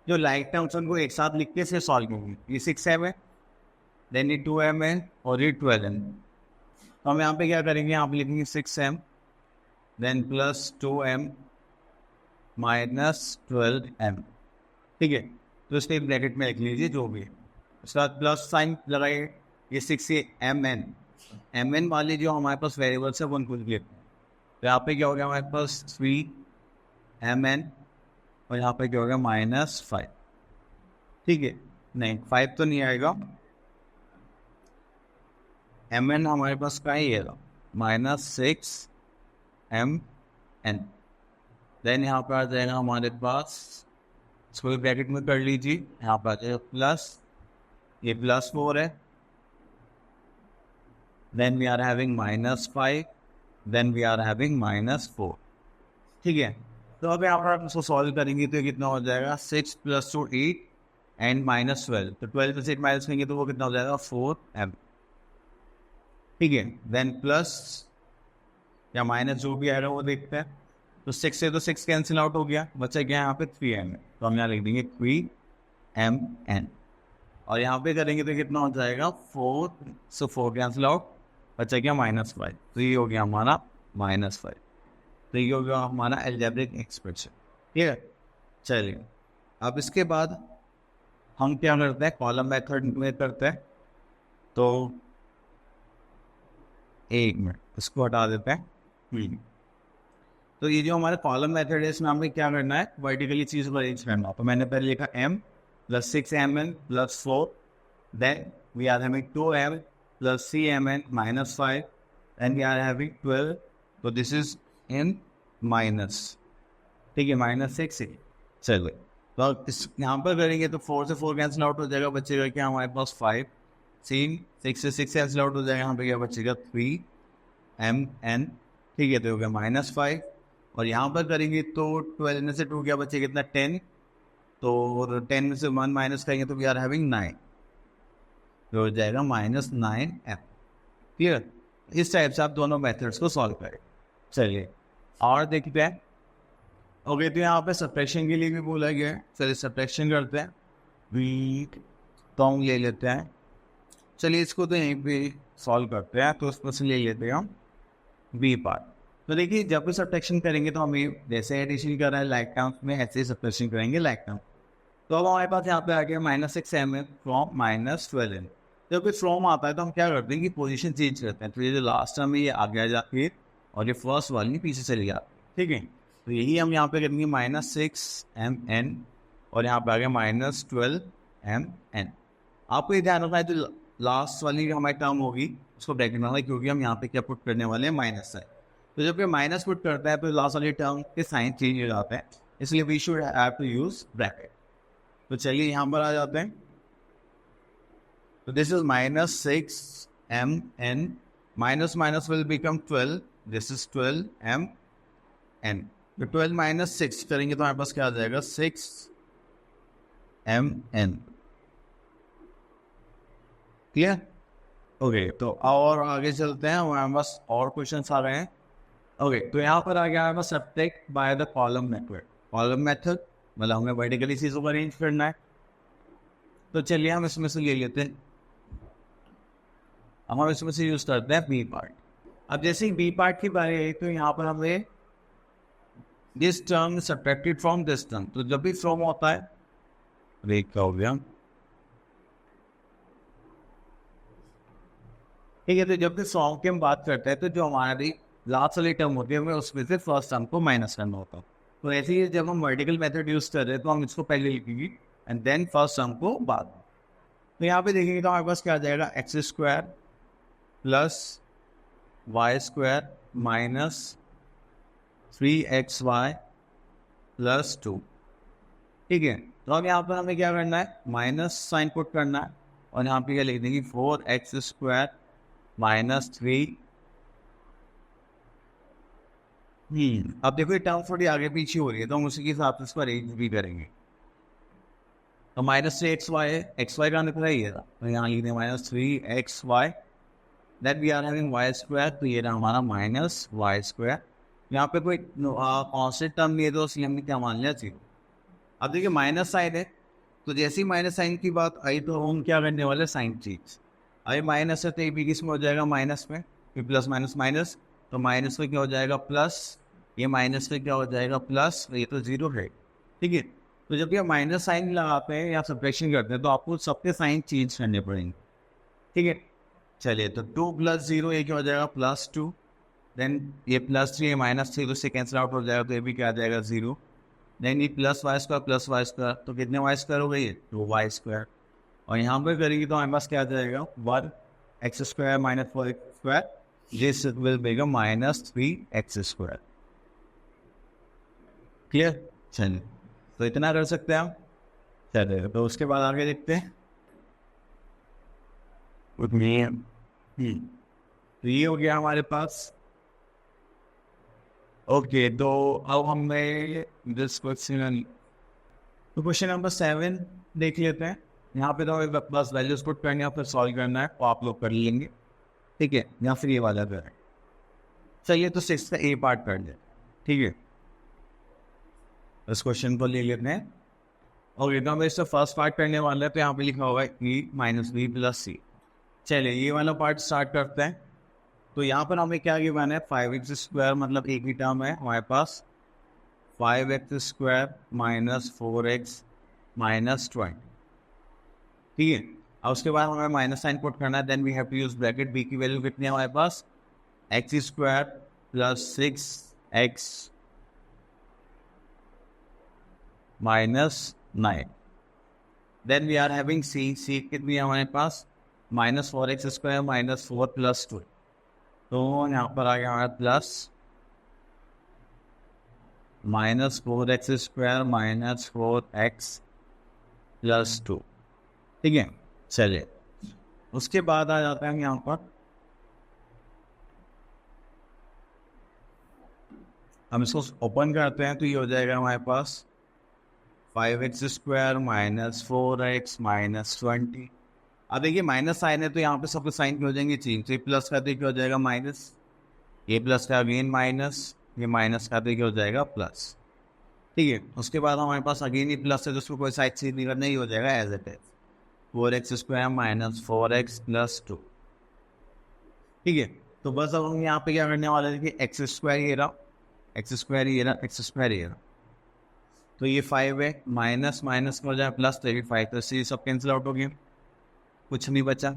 जो लाइक टर्म्स उनको एक साथ लिख के से सॉल्व करेंगे. ये 6m है, देन ये 2m है और ये 12m. तो हम यहाँ पे क्या करेंगे, यहाँ पे लिखेंगे 6m then plus 2m minus 12m. ठीक है, तो इसके ब्रैकेट में लिख लीजिए जो भी है. उसके बाद प्लस साइन लगाइए. ये 6 ये mn वाले जो हमारे पास वेरिएबल्स है वो उनको लिखते हैं. तो यहाँ पे क्या हो गया हमारे पास 3mn और यहाँ पे क्या हो गया माइनस 5. ठीक है, नहीं 5 तो नहीं आएगा, mn हमारे पास का ही है माइनस 6mn. देन यहाँ पर आ जाएगा हमारे पास, इसको ब्रैकेट में कर लीजिए, यहाँ पर आ जाएगा प्लस, ये प्लस 4 है, then we are having minus 5, then we are having minus 4. ठीक है, तो अब यहाँ पर आप इसको सॉल्व करेंगे तो कितना हो जाएगा 6 प्लस 2 8 एंड माइनस 12, तो 12 से 8 माइनस करेंगे तो वो कितना हो जाएगा 4m. ठीक है, देन प्लस या माइनस जो भी आएगा वो देखते हैं. तो 6 से तो 6 कैंसिल आउट हो गया, बचा गया यहाँ पे 3m है, तो हम यहाँ लिख देंगे 3mn. और यहाँ पे करेंगे तो कितना हो जाएगा 4 से 4 कैंसिल आउट, बचा गया माइनस 5, तो ये हो गया हमारा माइनस 5. तो ये हो गया हमारा अलजेब्रिक एक्सप्रेशन. ठीक है, चलिए अब इसके बाद हम क्या करते हैं, कॉलम मेथड में करते हैं. तो एक मिनट इसको हटा देते हैं. तो ये जो हमारा कॉलम मेथड है इसमें हमें क्या करना है, वर्टिकली चीज़ को अरेंज करना. तो मैंने पहले लिखा m plus 6mn plus 4, then we are having 2m plus 3mn minus 5, and we are having 12, तो दिस इज इन माइनस. ठीक है, माइनस 6 है. चलिए तो इस यहाँ पर करेंगे तो 4 से 4 कैंसिल आउट हो जाएगा, बचेगा क्या हमारे पास 5. 6 से 6 कैंसिल आउट हो जाएगा, यहाँ पे क्या बचेगा 3mn. ठीक है, तो हो गया माइनस 5. और यहाँ पर करेंगे तो 12 में से 2 क्या बचेगा कितना 10, तो 10 में से 1 माइनस करेंगे तो वी आर हैविंग 9, तो हो जाएगा माइनस 9m. क्लियर. इस टाइप से आप दोनों मेथड्स को सॉल्व करें. चलिए और देखते हैं. ओके, तो यहाँ पे सब्ट्रैक्शन के लिए भी बोला गया है. चलिए सब्ट्रैक्शन करते हैं. वी तो हम ले लेते हैं, चलिए इसको तो यहीं पे सॉल्व करते हैं. तो उसमें से ले लेते हैं हम वी पार्ट. तो देखिए जब भी सब्ट्रैक्शन करेंगे तो हमें जैसे एडिशन कर रहे हैं लाइक टर्म्स में, ऐसे ही सब्ट्रैक्शन करेंगे लाइक टर्म. तो अब हमारे पास यहाँ पे आ गया minus 6m from minus 12m. जब कोई फ्रॉम आता है तो हम क्या करते हैं कि पोजीशन चेंज करते हैं, तो ये जो लास्ट टर्म है ये आगे आ जाती है और ये फर्स्ट वाली पीछे चली जाती है, ठीक है। तो यही हम यहाँ पे करेंगे -6mn और यहाँ पे आ गया -12mn। आपको ये ध्यान रखना है, जो लास्ट वाली हमारी टर्म होगी उसको ब्रैकेट में, क्योंकि हम यहाँ पे क्या पुट करने वाले हैं, माइनस है। तो जब ये माइनस पुट करता है तो लास्ट वाली टर्म के साइन चेंज हो जाते हैं, इसलिए we should have to use bracket. तो चलिए यहाँ पर आ जाते हैं। तो this is -6mn, minus minus will become 12, this is 12mn। तो 12 - 6 करेंगे तो हमारे पास क्या आ जाएगा, 6mn। क्लियर? ओके, तो और आगे चलते हैं, हमारे पास और क्वेश्चंस आ रहे हैं। ओके, तो यहाँ पर आ गया हमारे पास subtract by the column method. Column method मतलब हमें वर्टिकली चीज़ों को अरेंज करना है। तो चलिए हम इसमें से ले लेते हैं, हम इसमें से यूज करते हैं बी पार्ट। अब जैसे ही बी पार्ट की बारी आई तो यहाँ पर हमें this term subtracted from this term, तो जब भी फ्रॉम होता है, ब्रेक का हो गया, ठीक है। तो जब भी फ्रॉम की हम बात करते हैं तो जो हमारी लास्ट वाली टर्म होती है हमें उसमें से फर्स्ट टर्म को माइनस करना होता है। तो ऐसे ही जब हम वर्टिकल मेथड यूज कर रहे हैं तो हम इसको पहले लिखेंगे एंड देन फर्स्ट टर्म को बाद में। तो यहाँ पे देखेंगे तो हमारे पास क्या आ जाएगा, x² + y² - 3xy + 2, ठीक है। तो अब यहाँ पर हमें क्या करना है, माइनस साइन पुट करना है और यहाँ पे क्या लिख देंगे, 4x² - 3। अब देखो ये टर्म थोड़ी आगे पीछे हो रही है तो हम उसी के हिसाब से इसको अरेंज भी करेंगे। तो -3xy है, xy का निकला ही है, तो यहाँ लिख दें -3xy, that we are having y², तो ये रहा हमारा -y²। यहाँ पे कोई कॉन्स्टेंट टर्म नहीं है तो इसलिए हमने क्या मान लिया, 0। अब देखिए माइनस साइन है, तो जैसे ही माइनस साइन की बात आई तो हम क्या करने वाले, साइन चेंज। अभी माइनस है तो ये भी किस में हो जाएगा, माइनस में, फिर प्लस माइनस माइनस, तो माइनस में क्या हो जाएगा, प्लस, ये माइनस में क्या हो जाएगा, प्लस, ये तो 0 है, ठीक है। तो जब ये माइनस साइन लगाते हैं या सब्ट्रैक्शन करते हैं तो आपको सबके साइन चेंज करने पड़ेंगे, ठीक है। चलिए, तो 2 + 0 ये क्या हो जाएगा, +2, देन ये +3 ये -3 तो से कैंसिल आउट हो जाएगा, तो ये भी क्या आ जाएगा, 0। देन ये +y², तो कितने y² हो गई है, 2y²। और यहाँ पर करेंगे तो हमारे पास क्या आ जाएगा, 1x² - 4x², this will become -3x²। Clear? चलिए, तो इतना कर सकते हैं हम। चलिए, तो उसके बाद आगे देखते हैं। तो ये हो गया हमारे पास। ओके, तो अब हमें दिस क्वेश्चन, तो क्वेश्चन नंबर 7 देख लेते हैं। यहाँ पे तो बस वैल्यूज पुट करनी है, फिर सॉल्व करना है, वो आप लोग कर लेंगे, ठीक है, या फिर ये वाला करें। चलिए, तो 6 का ए पार्ट कर लें, ठीक है। इस क्वेश्चन को ले लेते हैं और ये तो हम इससे फर्स्ट पार्ट करने वाले हैं, तो यहाँ पे लिखा होगा e - b + c। चलिए, ये वाला पार्ट स्टार्ट करते हैं। तो यहाँ पर हमें क्या गिवन है, 5x², मतलब एक ही टर्म है हमारे पास, 5x² - 4x - 20, ठीक है। और उसके बाद हमें माइनस साइन पुट करना है, then we have to use bracket. b की वैल्यू कितनी है हमारे पास, x² + 6x - 9, then we are having c कितनी है हमारे पास, -4x² - 4 + 2, तो यहाँ पर आ गया हमारा प्लस -4x² - 4x + 2, ठीक है। चलिए, उसके बाद आ जाता है यहाँ पर, हम इसको ओपन करते हैं तो ये हो जाएगा हमारे पास 5x² - 4x - 20। अब देखिए माइनस साइन है तो यहाँ पे सबके साइन क्या हो जाएंगे, चेंज। तो ये प्लस का क्या हो जाएगा, माइनस, ये प्लस का अगेन माइनस, ये माइनस का क्या हो जाएगा, प्लस, ठीक है। उसके बाद हमारे पास अगेन ये प्लस है तो उसको कोई साइड चेंज नहीं करना, ही हो जाएगा as it is, 4x² - 4x + 2, ठीक है। तो बस अब हम यहाँ पे क्या करने वाले थे कि x² ये रहा, x² ये रहा, x² ये रहा, तो ये 5 है, माइनस माइनस हो जाए प्लस, तो ये 5, तो सी सब कैंसिल आउट हो गया, कुछ नहीं बचा।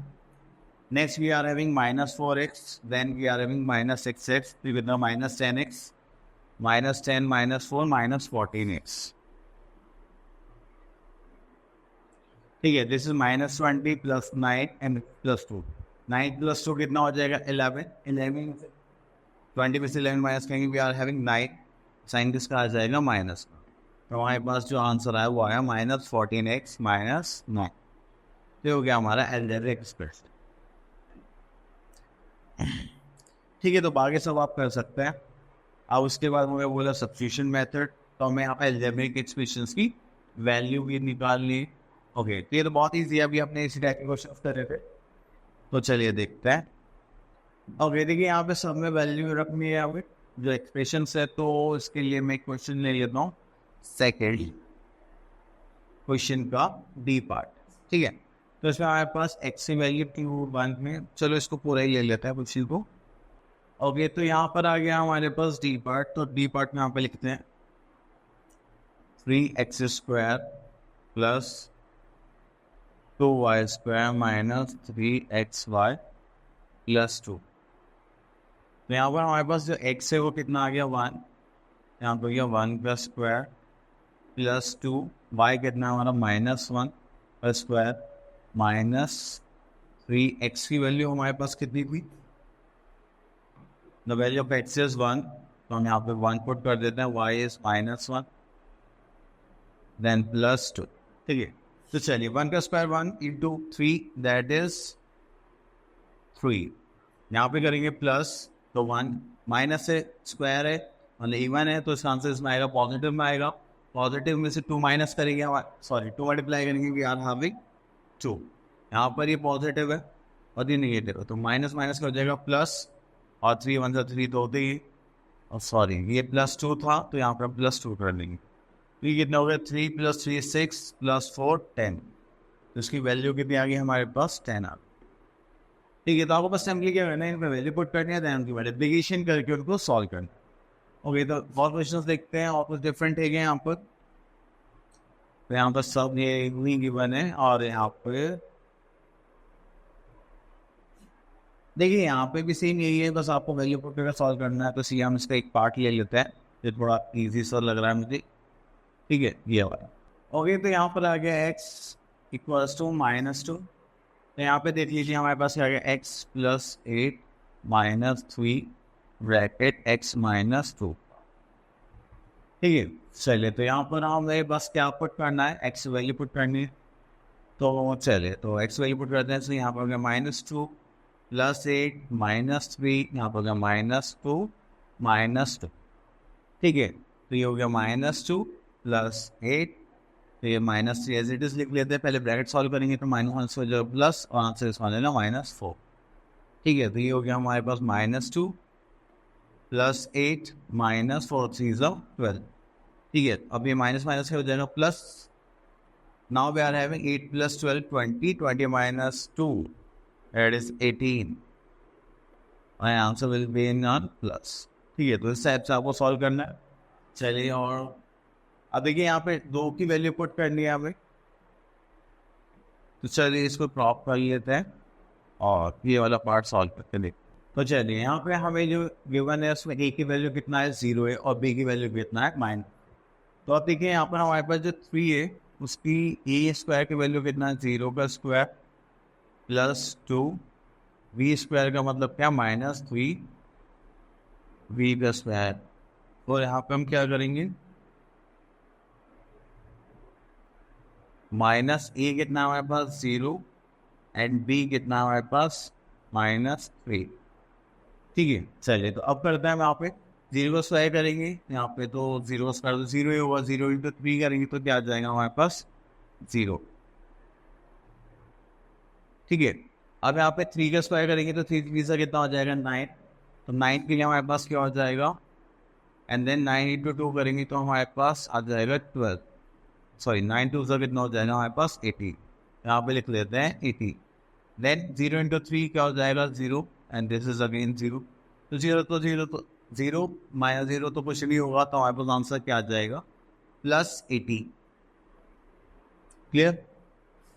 Next we are having minus 4x, then we are having minus 6x, we with the minus 10x, minus 10, minus 4, minus 14x. ठीक है, this is minus 20 plus 9 and plus 2. 9 plus 2 कितना हो जाएगा 11. 11 20 में से 11 माइनस करेंगे, वी आर हैविंग 9. साइन किसका आ जाएगा माइनस का. तो हमारे पास जो आंसर आया वो आया माइनस 14x माइनस 9. ये हो गया हमारा अलजेब्रिक एक्सप्रेशन. ठीक है, तो बाकी सब आप कर सकते हैं. अब उसके बाद हमें बोला सब्स्टिट्यूशन मेथड, तो हमें यहाँ पे अलजेब्रिक एक्सप्रेशंस की वैल्यू भी निकालनी. ओके, तो ये तो बहुत ईजी है, अभी अपने इसी टाइप के क्वेश्चन कर रहे थे. तो चलिए देखते हैं. ओके, देखिए यहाँ पे सब में वैल्यू रखनी है यहाँ पे जो एक्सप्रेशन है. तो इसके लिए मैं क्वेश्चन ले लेता हूँ, सेकेंड क्वेश्चन का डी पार्ट. ठीक है, तो इसमें हमारे पास एक्स की वैल्यू 2 में, चलो इसको पूरा ही ले लेते हैं क्वेश्चन को. ओके, तो यहाँ पर आ गया हमारे पास डी पार्ट. तो डी पार्ट में यहाँ पे लिखते हैं 3x² plus 2y² minus 3xy plus 2. तो यहाँ पर हमारे पास जो x है वो कितना आ गया 1. यहाँ पर गया 1 का स्क्वायर प्लस 2. y कितना हमारा -1 का स्क्वायर माइनस 3x की वैल्यू हमारे पास कितनी थी. The value of x is 1, तो हम यहाँ पे 1 पुट कर देते हैं. y is -1 then plus 2. ठीक है, तो चलिए 1 का स्क्वायर 1 इंटू 3 दैट इज 3. यहाँ पे करेंगे प्लस, तो 1 माइनस से स्क्वायर है मतलब इवन है, तो इसका आंसर इसमें आएगा पॉजिटिव में आएगा. पॉजिटिव में से 2 माइनस करेंगे, सॉरी 2 मल्टीप्लाई करेंगे, वी आर हैविंग 2. यहाँ पर ये पॉजिटिव है और ये निगेटिव है, तो माइनस माइनस का हो जाएगा प्लस, और 3 1 से 3 तो होते ही, और सॉरी ये प्लस 2 था तो यहाँ पर प्लस 2 कर देंगे. तो ये कितना हो गया 3 + 3 6 + 4 10. तो इसकी वैल्यू कितनी आ गई हमारे पास 10 आ गई. ठीक है, तो आपको बस सिंपली क्या करना है, इनमें वैल्यू पुट करनी है, उनकी मल्टीप्लिकेशन करके उनको सॉल्व करना. ओके, तो बहुत क्वेश्चंस देखते हैं और कुछ डिफरेंट है यहाँ पर. तो यहाँ पर सब ये नहीं गिवन है, और यहाँ पे देखिए यहाँ पे भी सेम यही है, बस आपको वैल्यू पुट करके सॉल्व करना है. तो सी हम इसका एक पार्ट ले लेते हैं, ये थोड़ा ईजी सा लग रहा है मुझे. ठीक है, ये वाला. ओके, तो यहाँ पर आ गया x = -2. तो यहाँ पे देख लीजिए हमारे पास क्या आ गया x + 8 - 3 ब्रैकेट x - 2. ठीक है, चलिए तो यहाँ पर हमें बस क्या पुट करना है, x वैल्यू पुट करनी है. तो चलिए तो x वैल्यू पुट करते हैं. तो यहाँ पर हो गया -2 + 8 - 3, यहाँ पर हो गया -2 - 2. ठीक है, तो ये हो गया -2 + 8, तो ये -3 एज इट इज लिख लेते हैं. पहले ब्रैकेट सॉल्व करेंगे तो -1 हो जाएगा प्लस, और आंसर इसमें लेना -4. ठीक है, तो ये हो गया हमारे पास -2 + 8 - 4 3 12. ठीक है, अब ये माइनस माइनस हो जाएगा plus. Now we are having 8 + 12 20 20 - 2 that is 18. My answer will be in plus. ठीक है, तो इस टाइप से आपको सॉल्व करना है. चलिए, और अब देखिए यहाँ पे 2 की वैल्यू पुट करनी है हमें. तो चलिए इसको ड्रॉप कर लेते हैं और ये वाला पार्ट सॉल्व करके देखते. तो चलिए यहाँ पे हमें जो गिवन है उसमें a की वैल्यू कितना है 0 है, और b की वैल्यू कितना है -. तो अब देखिए यहाँ पर हमारे पास जो 3 है उसकी a² की वैल्यू कितना है 0 का स्क्वायर प्लस 2 v² का मतलब क्या -3 v का स्क्वायर. और यहाँ पे हम क्या करेंगे, -a कितना हमारे पास 0 एंड b कितना हमारे पास -3. ठीक है, चलिए तो अब करते हैं हम यहाँ पे 0 का स्क्वायर करेंगे. यहाँ पे तो 0 का स्क्वायर तो 0 ही होगा, 0 × 3 करेंगे तो क्या आ जाएगा हमारे पास 0. ठीक है, अब यहाँ पे 3 का स्क्वायर करेंगे तो 3 3 से कितना हो जाएगा 9. तो 9 के लिए हमारे पास क्या हो जाएगा, एंड देन 9 × 2 करेंगे तो हमारे पास आ जाएगा 12. सॉरी 9 2 से कितना हो जाएगा हमारे पास 80. यहाँ पे लिख लेते हैं 80. देन 0 × 3 क्या हो जाएगा 0, एंड दिस इज अगेन 0. तो 0 तो 0 तो 0 -0 तो कुछ नहीं होगा, तो हमारे पास आंसर क्या आ जाएगा +80. क्लियर.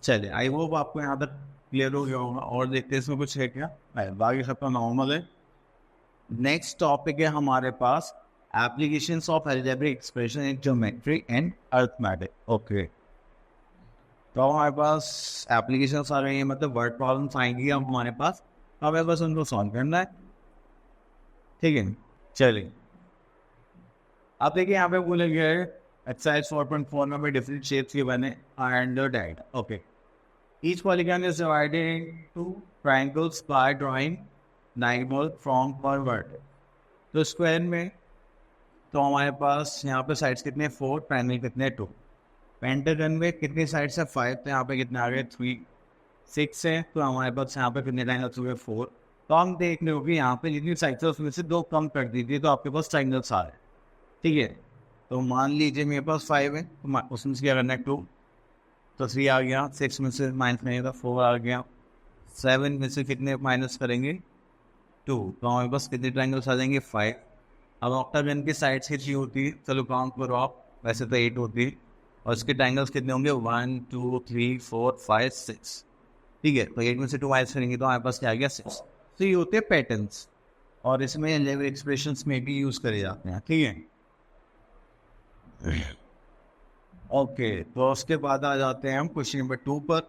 चलिए, आई होप आपको यहाँ तक क्लियर हो गया होगा। और देखते हैं इसमें कुछ है क्या, नहीं, बाकी सबका नॉर्मल है। नेक्स्ट टॉपिक है हमारे पास applications of algebraic expression in geometry and arithmetic. Okay, तो हमारे पास एप्लीकेशंस आ रही हैं, मतलब वर्ड प्रॉब्लम्स आएंगी अब हमारे पास, हमें बस उनको सॉल्व करना है। ठीक है, चलिए अब देखिए यहाँ पे बोले गया है एक्सरसाइज 4.4 में हमें डिफरेंट शेप्स के बने and diagram. Okay, each polygon is divided into triangles by drawing diagonal from per word. तो स्क्वायर में तो हमारे पास यहाँ पे साइड्स कितने 4, ट्रायंगल कितने 2। पेंटागन में कितनी साइड्स है 5, तो यहाँ पे कितने आ गए 3। 6 है तो हमारे पास यहाँ पे कितने ट्रायंगल्स हुए 4। तो हम देख रहे हो कि यहाँ पे जितनी साइड्स है उसमें से 2 कम कर दीजिए तो आपके पास ट्रायंगल्स आ रहे हैं। ठीक है, तो मान लीजिए मेरे पास 5 है तो उसमें से क्या करना है 2, तो 3 आ गया। 6 में से माइनस करेंगे तो 4 आ गया। 7 में से कितने माइनस करेंगे 2, तो हमारे पास कितने ट्रायंगल्स आ जाएंगे 5। अब ऑक्टागन की साइड्स कितनी होती है, चलो काउंट करो आप, वैसे तो 8 होती है और इसके ट्रायंगल्स कितने होंगे 1 2 3 4 5 6। ठीक है, तो 8 में से 2 माइनस करेंगे तो हमारे पास क्या आ गया 6। तो ये होते हैं पैटर्न्स और इसमें लेवल एक्सप्रेशंस में भी यूज़ करे जाते हैं। ठीक है, ओके, तो उसके बाद आ जाते हैं हम क्वेश्चन नंबर 2 पर।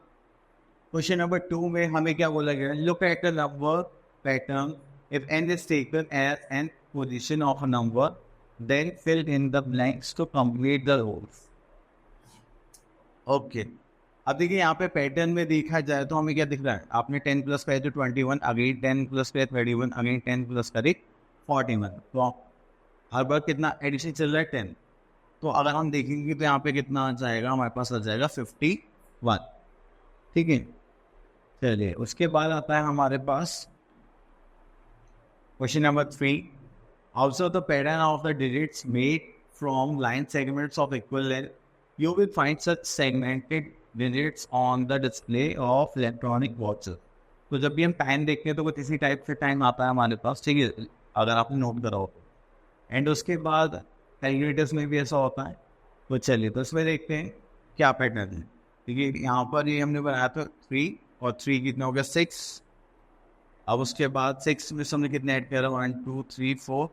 क्वेश्चन नंबर 2 में हमें क्या बोला गया, look at the number pattern if n is taken as an position of a number then fill in the blanks to complete the rows। Okay, अब देखिए यहाँ पे पैटर्न में देखा जाए तो हमें क्या दिख रहा है, आपने 10 प्लस करे तो 21, अगेन 10 प्लस करे 31, अगेन 10 प्लस करे 41। तो हर बार कितना एडिशन चल रहा है 10। तो अगर हम देखेंगे तो यहाँ पे कितना आ जाएगा, हमारे पास आ जाएगा 51। ठीक है, चलिए उसके बाद आता है हमारे पास question number 3। Observe the pattern of the digits made from line segments of equal length. You will find such segmented digits on the display of electronic watches. तो जब भी हम टाइम देखते हैं तो कुछ इसी टाइप से टाइम आता है हमारे पास। ठीक है, अगर आपने नोट करा हो। एंड उसके बाद कैलकुलेटर्स में भी ऐसा होता है। तो चलिए तो इसमें देखते हैं क्या पैटर्न है। देखिए यहाँ पर ये हमने बनाया था 3 और 3 कितना हो गया 6। अब उसके बाद 6 में हमने कितने ऐड करा 1 2 3 4।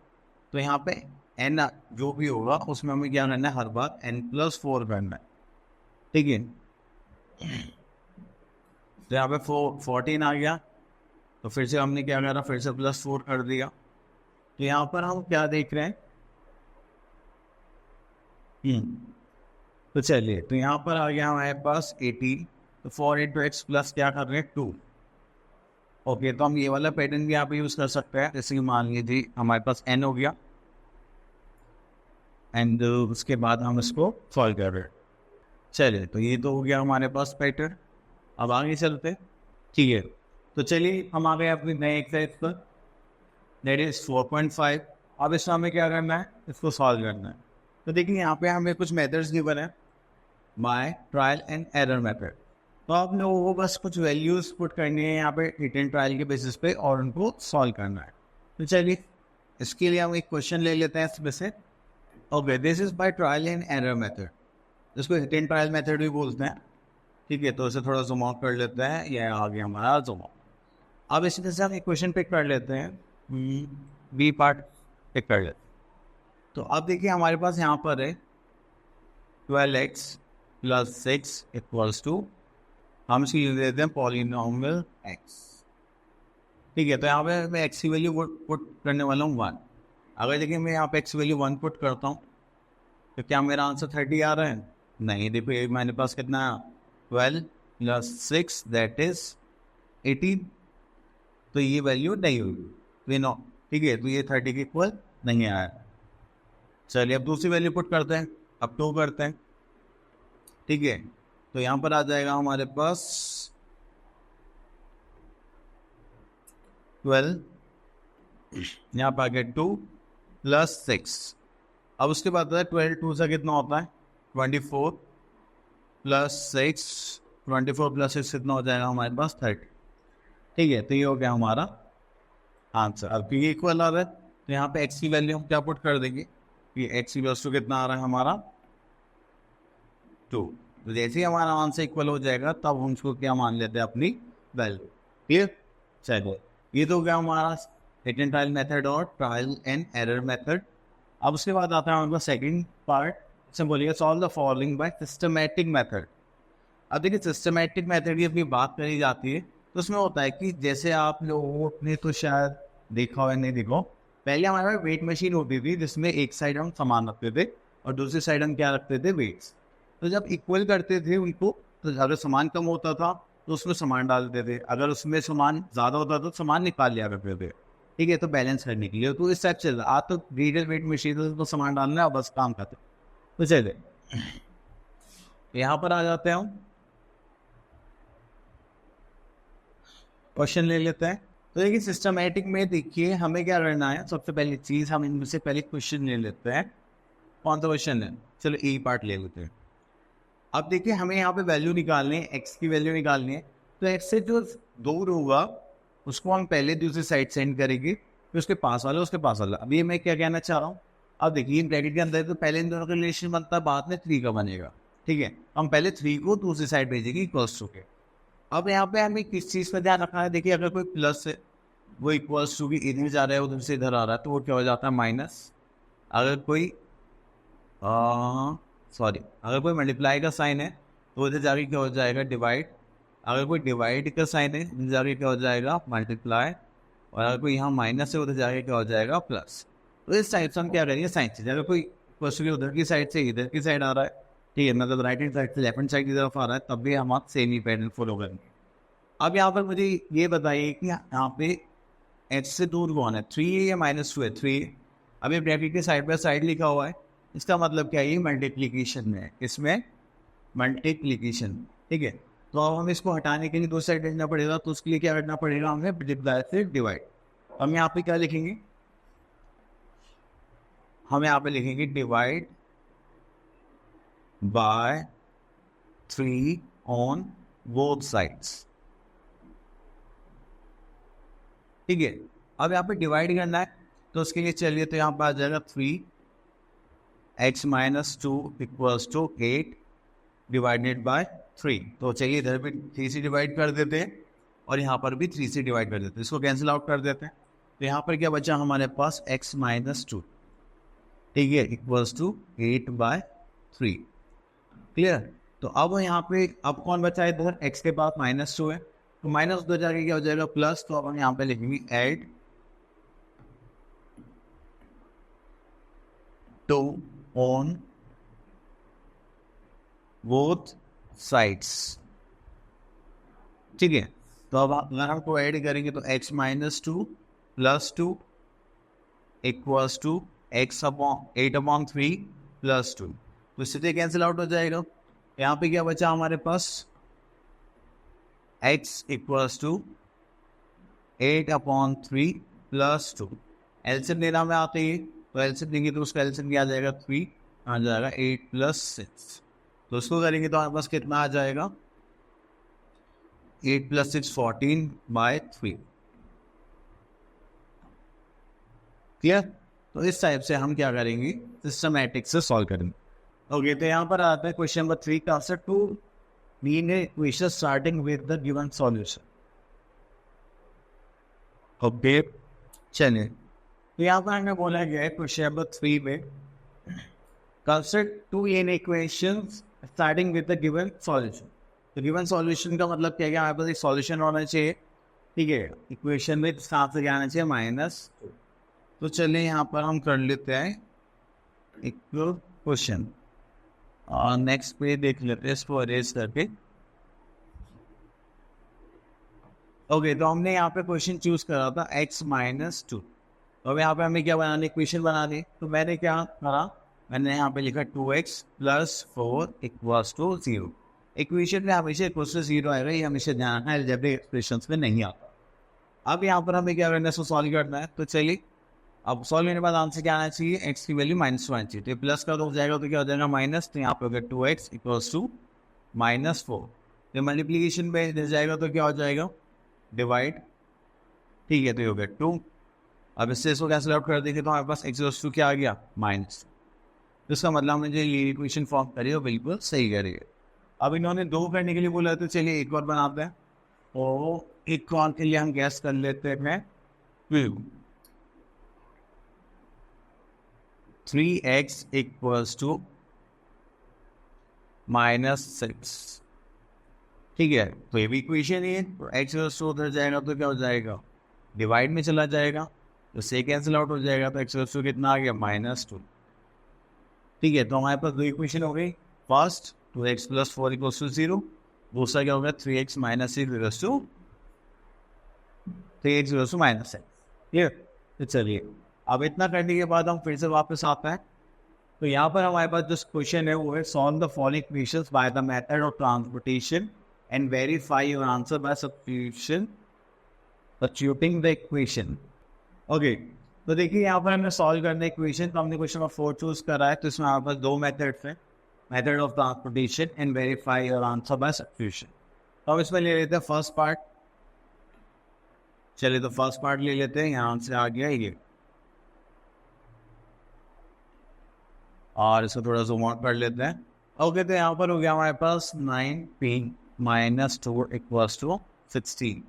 तो यहाँ पे n जो भी होगा उसमें हमें क्या करना है, हर बार n+4 करना है। ठीक है, तो यहाँ पे 14 आ गया तो फिर से हमने क्या करा, फिर से +4 कर दिया। तो यहाँ पर हम क्या देख रहे हैं, तो चलिए तो यहाँ पर आ गया हमारे पास 18। तो 4 × x प्लस क्या कर रहे हैं 2। ओके, तो हम ये वाला पैटर्न भी यहाँ पे यूज़ कर सकते हैं। जैसे कि मान लीजिए हमारे पास n हो गया एंड उसके बाद हम इसको सॉल्व कर रहे हैं। चलिए तो ये तो हो गया हमारे पास पैटर्न। अब आगे चलते हैं। ठीक है, तो चलिए हम आ गए अपनी नए एक्सरसाइज पर, दैट इज 4.5। अब इसमें हमें क्या करना है, इसको सॉल्व करना है। तो देखिए यहाँ पे हमें कुछ मेथड्स गिवन है, by trial and error method. तो आप लोगों को बस कुछ वैल्यूज पुट करनी है यहाँ पे हिट एंड ट्रायल के बेसिस पे और उनको सॉल्व करना है। तो चलिए इसके लिए हम एक क्वेश्चन ले लेते हैं इसमें से। Okay, this is by trial and error method, जिसको हिट एंड ट्रायल मेथड भी बोलते हैं। ठीक है, तो इसे थोड़ा जूम आउट कर लेते हैं, यह आ गया हमारा जूम आउट। अब इसी तरह से हम एक क्वेश्चन पिक कर लेते हैं, बी पार्ट पिक कर लेते हैं। तो अब देखिए हमारे पास यहाँ पर है 12x + 6 = हम इसकी यूज देते हैं पॉलिनोमियल x। ठीक है, तो यहाँ पे मैं x की वैल्यू पुट करने वाला हूँ 1। अगर देखिए मैं यहाँ पे x वैल्यू 1 पुट करता हूँ तो क्या मेरा आंसर 30 आ रहा है? नहीं, देखिए मेरे पास कितना है 12 + 6 दैट इज 18। तो ये वैल्यू नहीं हुई, नो। ठीक है, तो ये 30 के इक्वल नहीं आया। चलिए अब दूसरी वैल्यू पुट करते हैं, अब 2 करते हैं। ठीक है, तो यहाँ पर आ जाएगा हमारे पास 12, यहाँ पर आ गया 2 + 6। अब उसके बाद 12 2 से कितना होता है 24 + 6, 24 + 6 कितना हो जाएगा हमारे पास 30। ठीक है, तो ये हो गया हमारा आंसर। अब ये इक्वल आ रहा है तो यहाँ पे x की वैल्यू हम क्या पुट कर देंगे, ये x = कितना आ रहा है हमारा 2। तो जैसे ही हमारा आंसर इक्वल हो जाएगा तब हम उसको क्या मान लेते हैं, अपनी वैल्यू। क्लियर? चलो, ये तो क्या हमारा हिट एंड ट्रायल मेथड और ट्रायल एंड एरर मेथड। अब उसके बाद आता है हमारे पास सेकंड पार्ट, इसमें बोलिए solve the following bye systematic method. अब देखिए सिस्टमैटिक मेथड की अपनी बात करी जाती है तो उसमें होता है कि जैसे आप लोगों ने तो शायद देखा हो या नहीं देखा हो, पहले हमारे पास वेट मशीन होती थी जिसमें एक साइड हम सामान रखते थे और दूसरी साइड हम क्या रखते थे, वेट्स। तो जब इक्वल करते थे उनको, तो अगर सामान कम होता था तो उसमें सामान डालते थे, अगर उसमें सामान ज़्यादा होता था तो सामान निकाल लिया करते थे। ठीक है, तो बैलेंस करने के लिए तो इस टाइप से आज तो डिजिटल वेट मशीन तो सामान डालना है बस काम करते। तो चलिए यहाँ पर आ जाते हैं हम, क्वेश्चन ले लेते हैं। तो देखिए सिस्टमैटिक में देखिए हमें क्या करना है, सबसे पहली चीज़ हम इनमें से पहले क्वेश्चन ले लेते हैं। कौन सा क्वेश्चन है, चलो ए पार्ट ले लेते हैं। अब देखिए हमें यहाँ पे वैल्यू निकालनी है, एक्स की वैल्यू निकालनी है। तो एक्स से जो दूर होगा उसको हम पहले दूसरी साइड सेंड करेंगे, फिर उसके पास वाला उसके पास वाला। अभी मैं क्या कहना चाह रहा हूँ, अब देखिए ब्रैकेट के अंदर तो पहले इन दोनों का रिलेशन बनता है, बाद में 3 का बनेगा। ठीक है, हम पहले 3 को दूसरी साइड भेजेंगे इक्वल्स टू के। अब यहाँ पे हमें किस चीज़ पर ध्यान रखना है, देखिए अगर कोई प्लस है वो इक्वल्स टू की इधर जा रहा है उधर से इधर आ रहा है तो वो क्या हो जाता है, माइनस। अगर कोई अगर कोई मल्टीप्लाई का साइन है तो उधर जाके क्या हो जाएगा, डिवाइड। अगर कोई डिवाइड का साइन है उधर जाके क्या हो जाएगा, मल्टीप्लाई। और अगर कोई यहाँ माइनस है उधर जाके क्या हो जाएगा, प्लस। तो इस टाइप से हम क्या करेंगे, साइन चेंज। अगर कोई क्वेश्चन उधर की साइड से इधर की साइड आ रहा है, ठीक है, मतलब राइट हैंड साइड से लेफ्ट हैंड साइड की तरफ आ रहा है, तब भी हम आप सेम ही पैटर्न फॉलो करेंगे। अब यहाँ पर मुझे ये बताइए कि यहाँ पे एच से दूर कौन है, 3 है या -2 है, 3। अभी ब्रैकेट के साइड बाय साइड लिखा हुआ है, इसका मतलब क्या है, ये मल्टीप्लीकेशन में है, इसमें मल्टीप्लीकेशन। ठीक है, तो अब हमें इसको हटाने के लिए दो साइड लिखना पड़ेगा, तो उसके लिए क्या करना पड़ेगा, हमें मल्टीप्लाई से डिवाइड। हम यहाँ पे क्या लिखेंगे, हम यहाँ पे लिखेंगे divide by 3 on both sides. ठीक है, अब यहाँ पे डिवाइड करना है तो उसके लिए चलिए, तो यहाँ पे आ जाएगा 3x - 2 = 8 डिवाइडेड बाय 3। तो चलिए इधर भी 3 से डिवाइड कर देते हैं और यहाँ पर भी 3 से डिवाइड कर देते हैं, इसको कैंसिल आउट कर देते हैं। तो यहाँ पर क्या बचा हमारे पास, x - 2, ठीक है, = 8/3। क्लियर? तो अब यहाँ पे अब कौन बचा है, इधर x के पास -2 है, तो -2 जाके क्या हो जाएगा, प्लस। तो अब हम यहाँ पे लिखेंगे ऐड 2 ऑन बोथ साइड्स। ठीक है, तो अब अगर हमको ऐड करेंगे तो x - 2 + 2 = x अपॉन 8/3 + 2। तो इससे कैंसिल आउट हो जाएगा। यहाँ पे क्या बचा हमारे पास, x = 8/3 + 2। एलसीएम लेना में आते ही, तो एलसीएम देंगे तो उसका एलसीएम क्या आ जाएगा, 3 आ जाएगा, 8 + 6। तो उसको करेंगे तो हमारे पास कितना आ जाएगा, 8 + 6 14/3। क्लियर? तो इस टाइप से हम क्या करेंगे, सिस्टमैटिक से सॉल्व करेंगे। ओके, तो यहाँ पर आता है क्वेश्चन नंबर 3 का answer, two linear equation starting with the given solution. Okay, चलिए, तो यहाँ पर हमें बोला गया है क्वेश्चन नंबर 3 में, construct 2 linear equations starting with the given solution. तो गिवन सॉल्यूशन का मतलब क्या है, हमारे पास एक सॉल्यूशन होना चाहिए। ठीक है, इक्वेशन में साथ से क्या आना चाहिए, -2। तो चलिए यहाँ पर हम कर लेते हैं एक क्वेश्चन और नेक्स्ट पे देख लेते हैं इसको अरेज करके। ओके, तो हमने यहाँ पे क्वेश्चन चूज करा था x - 2। तो अब यहाँ पे हमें क्या बनाने, इक्वेशन बनानी। तो मैंने क्या करा, मैंने यहाँ पे लिखा 2x + 4 = 0। इक्वेशन में हमेशा इक्वल 0 आएगा, ये हमेशा ध्यान है, अलजेब्रिक एक्सप्रेशंस में नहीं आता। अब यहाँ पर हमें क्या करना है, इसको सॉल्व करना है। तो चलिए, अब सॉल्व करने के बाद आंसर क्या आना चाहिए, x की वैल्यू -1 आनी चाहिए। तो प्लस का हो जाएगा तो क्या हो जाएगा, माइनस। तो यहाँ पे हो गया 2x = -4। तो मल्टीप्लीकेशन में इधर जाएगा तो क्या हो जाएगा, डिवाइड। ठीक है, तो ये हो गया 2। अब इससे इसको कैंसिल आउट कर देंगे तो हमारे पास x क्या आ गया, -। तो इसका मतलब हमने जो ये इक्वेशन फॉर्म करी है वो बिल्कुल सही करी है। अब इन्होंने 2 करने के लिए बोला, तो चलिए एक और बनाते हैं। तो एक कॉन के लिए हम गैस कर लेते हैं 3x इक्वल्स टू -6। ठीक है, तो ये भी इक्वेशन ही है। तो एक्स टू उधर जाएगा तो क्या हो जाएगा, डिवाइड में चला जाएगा, तो से कैंसिल आउट हो जाएगा, तो एक्स टू कितना आ गया -2। ठीक है, तो हमारे पास दो इक्वेशन हो गई। फर्स्ट 2x + 4 = 0, दूसरा क्या होगा 3x - 6 = 3x = -6। ठीक है, तो चलिए अब इतना करने के बाद हम फिर से वापस आते हैं। तो यहाँ पर हमारे पास जो क्वेश्चन है वो है solve the following equations by the method of transportation and verify your answer by substituting the equation. Okay, तो देखिए यहाँ पर हमने सॉल्व करने इक्वेशन, तो हमने क्वेश्चन नंबर 4 चूज करा है। तो इसमें हमारे पास दो मेथड्स हैं, method of transportation and verify your answer by substitution. तो हम इसमें ले लेते हैं फर्स्ट पार्ट। चलिए, तो फर्स्ट पार्ट ले लेते हैं, यहाँ से आ गया ये, और इसको थोड़ा जूम आउट कर लेते हैं। ओके, तो यहाँ पर हो गया हमारे पास 9p - 2 = 16।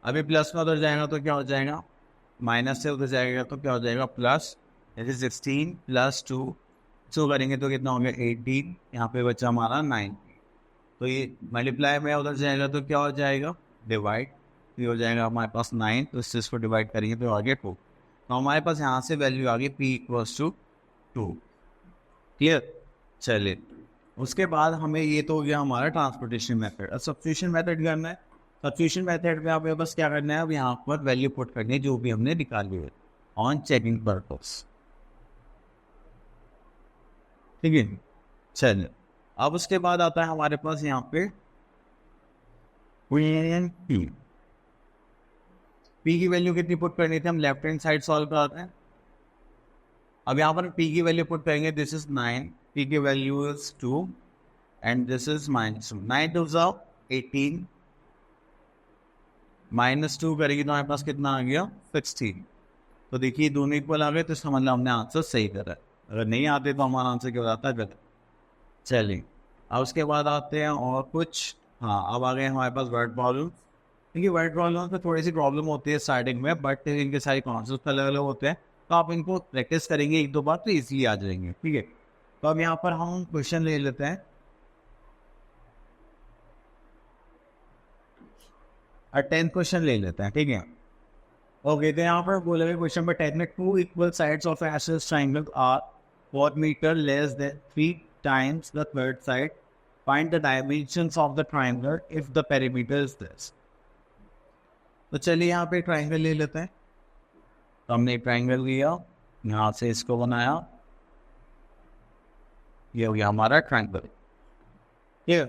अभी प्लस में उधर जाएगा तो क्या हो जाएगा, माइनस से उधर जाएगा तो क्या हो जाएगा प्लस, जैसे 16 + 2 सो करेंगे तो कितना हो गया 18, यहाँ पे बचा हमारा 9। तो ये मल्टीप्लाई में उधर जाएगा तो क्या हो जाएगा, डिवाइड। ये हो जाएगा हमारे पास 9, तो इस चीज़ को डिवाइड करेंगे तो आगे 2। तो हमारे पास यहाँ से वैल्यू आ गई p = 2। क्लियर। चलिए, उसके बाद हमें ये तो हो गया हमारा ट्रांसपोर्टेशन मेथड। अब सब्स्टिट्यूशन मेथड करना है। सब्स्टिट्यूशन मेथड में हमें बस क्या करना है, अब यहाँ पर वैल्यू पुट करनी है जो भी हमने निकाली है ऑन चेकिंग पर्पस। ठीक है, चलिए अब उसके बाद आता है हमारे पास यहाँ पे पी की वैल्यू कितनी पुट करनी थी, हम लेफ्ट हैंड साइड सॉल्व कराते हैं। अब यहाँ पर p की वैल्यू पुट करेंगे, दिस इज 9, p की value is 2 and this is -2। 9 2 18, -2 करेगी तो हमारे पास कितना आ गया 16। तो देखिए दोनों इक्वल आ गए, तो इसका मतलब हमने आंसर सही करा है। अगर नहीं आते तो हमारा आंसर क्या हो जाता है, गलत। चलिए, अब उसके बाद आते हैं और कुछ। हाँ, अब आ गए हमारे पास वर्ड प्रॉब्लम। देखिए वर्ड प्रॉब्लम में थोड़ी सी प्रॉब्लम होती है स्टार्टिंग में, बट इनके सारे कॉन्सेप्ट अलग अलग होते हैं, तो आप इनको प्रैक्टिस करेंगे एक दो बार तो ईजिली आ जाएंगे। ठीक है, तो अब यहाँ पर हम क्वेश्चन ले लेते हैं। 10th क्वेश्चन ले लेते हैं। ठीक है, ओके, तो यहाँ पर बोले हुए क्वेश्चन पर 10 में 2 इक्वल साइड्स ऑफ एसिस triangle are 4 metre less than 3 times the third side, find the dimensions of the triangle if the perimeter is this. तो चलिए यहाँ पे ट्राइंगल ले लेते हैं। तो हमने ट्राइंगल लिया, यहाँ से इसको बनाया, ये हो गया हमारा ट्राइंगल। ठीक है,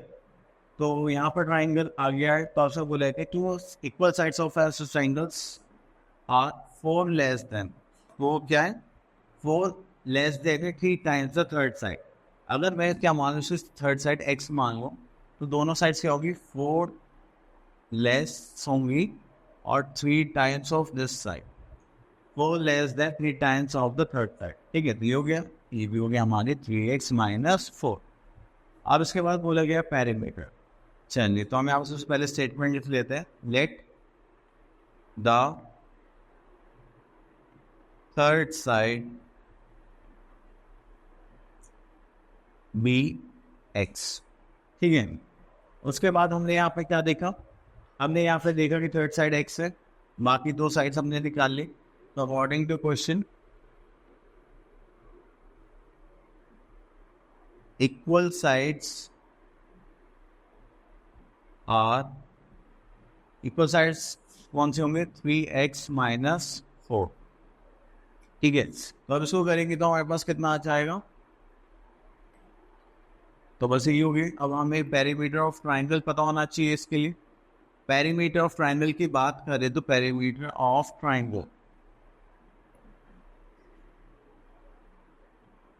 तो यहाँ पर ट्राइंगल आ गया है। तो आपसे बोला है टू इक्वल साइड्स ऑफ एसिस ट्राइंगल्स आर 4 लेस देन, वो क्या है 4 less than 3 times the third side. अगर मैं क्या मान लूँ, थर्ड साइड x मान लो, तो दोनों साइड्स क्या होगी 4 लेस होंगी और 3 times of this side, 4 less than 3 times of the third side. ठीक है, तो ये हो गया, ये भी हो गया हमारे 3x - 4। अब इसके बाद बोला गया पेरीमीटर। चलिए, तो हम यहाँ पर सबसे पहले स्टेटमेंट लिख लेते हैं, let the third side be x। ठीक है, उसके बाद हमने यहाँ पे क्या देखा, हमने यहाँ पे देखा कि थर्ड साइड x है, बाकी दो साइड्स हमने निकाल ली। तो according to question, equal sides are, equal sides कौन से होंगे 3x - 4। ठीक है, तो अब इसको करेंगे तो हमारे पास कितना आ जाएगा, तो बस यही होगी। अब हमें पेरीमीटर ऑफ ट्राइंगल पता होना चाहिए इसके लिए। पेरीमीटर ऑफ ट्राइंगल की बात करें तो पेरीमीटर ऑफ ट्राइंगल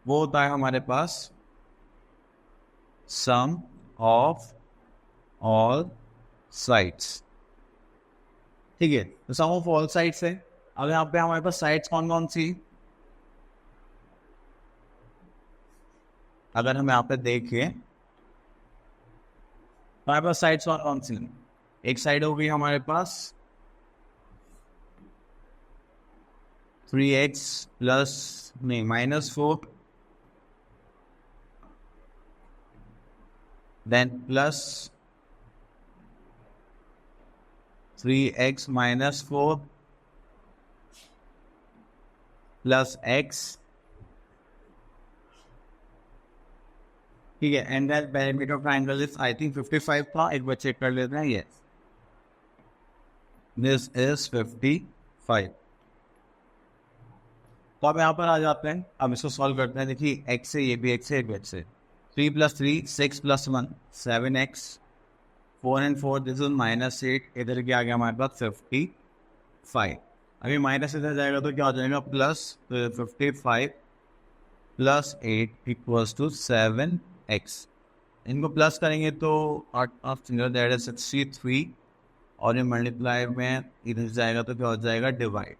वो होता है हमारे पास सम ऑफ ऑल साइड्स। ठीक है, तो सम ऑफ ऑल साइड्स है। अब यहाँ पे हमारे पास साइड्स कौन कौन सी, अगर हम यहाँ पे देखें हमारे पास साइड्स कौन कौन सी, एक साइड हो गई हमारे पास 3x प्लस नहीं -4 then plus 3x -4 plus x, ठीक है। And that perimeter of triangle is I think 55 था, एक बार चेक कर लेते हैं। Yes, this is 55। तो अब यहाँ पर आ जाते हैं, अब इसको सॉल्व करते हैं। देखिए x से ये भी x से, एक x से 3 + 3 6 + 1 7x 4 and 4 दिस इज -8, इधर क्या आ गया हमारे पास 55। अभी माइनस इधर जाएगा तो क्या हो जाएगा प्लस, 55 + 8 = 7x। इनको प्लस करेंगे तो 8 दैट इज 63, और ये मल्टीप्लाई में इधर जाएगा तो क्या हो जाएगा डिवाइड।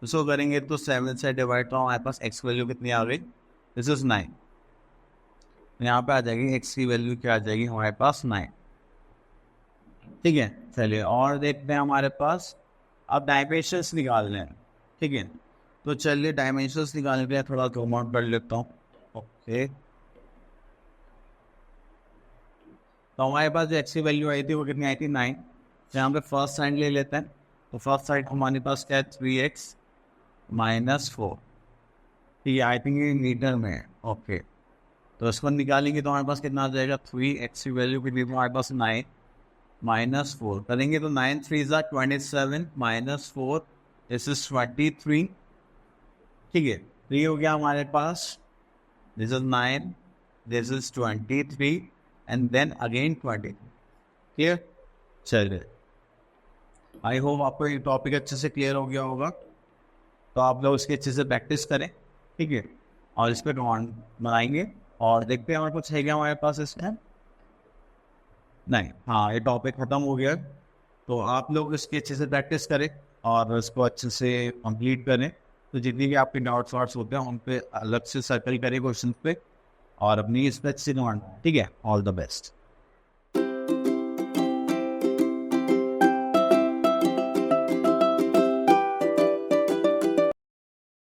इसको करेंगे तो 7 से डिवाइड, तो हमारे पास x वैल्यू कितनी आ गई, दिस इज 9। यहाँ पे आ जाएगी x की वैल्यू क्या आ जाएगी हमारे पास 9, ठीक है। चलिए और देखते हैं हमारे पास अब डायमेंशंस निकालने हैं, ठीक है। तो चलिए डायमेंशंस निकालने के लिए थोड़ा जूम आउट कर लेता हूँ। ओके, तो हमारे पास जो x की वैल्यू आई थी वो कितनी आई थी 9। यहाँ पे फर्स्ट साइड ले लेते हैं, तो फर्स्ट साइड हमारे पास क्या है 3x -4, ठीक है। आई थिंक ये मीटर में है, ओके। तो इसको निकालेंगे तो हमारे पास कितना आ जाएगा 3x की वैल्यू कितनी थी हमारे पास 9 -4 करेंगे तो 9 3 = 27 -4 दिस इज 23, ठीक है। तो ये हो गया हमारे पास, this is 9 this is 23 and then again 20, clear. चलिए आई होप आपको ये टॉपिक अच्छे से क्लियर हो गया होगा, तो आप लोग इसके अच्छे से प्रैक्टिस करें, ठीक है। और इस पर ड्रॉइंग बनाएंगे और देखते हैं हमारे कुछ है क्या हमारे पास इसमें। नहीं, हाँ ये टॉपिक ख़त्म हो गया, तो आप लोग इसकी अच्छे से प्रैक्टिस करें और इसको अच्छे से कंप्लीट करें। तो जितनी भी आपके डाउट्स वाट्स होते हैं उन पे अलग से सर्कल करें क्वेश्चन पे, और अपनी इस पर अच्छी नोट, ठीक है। All the best.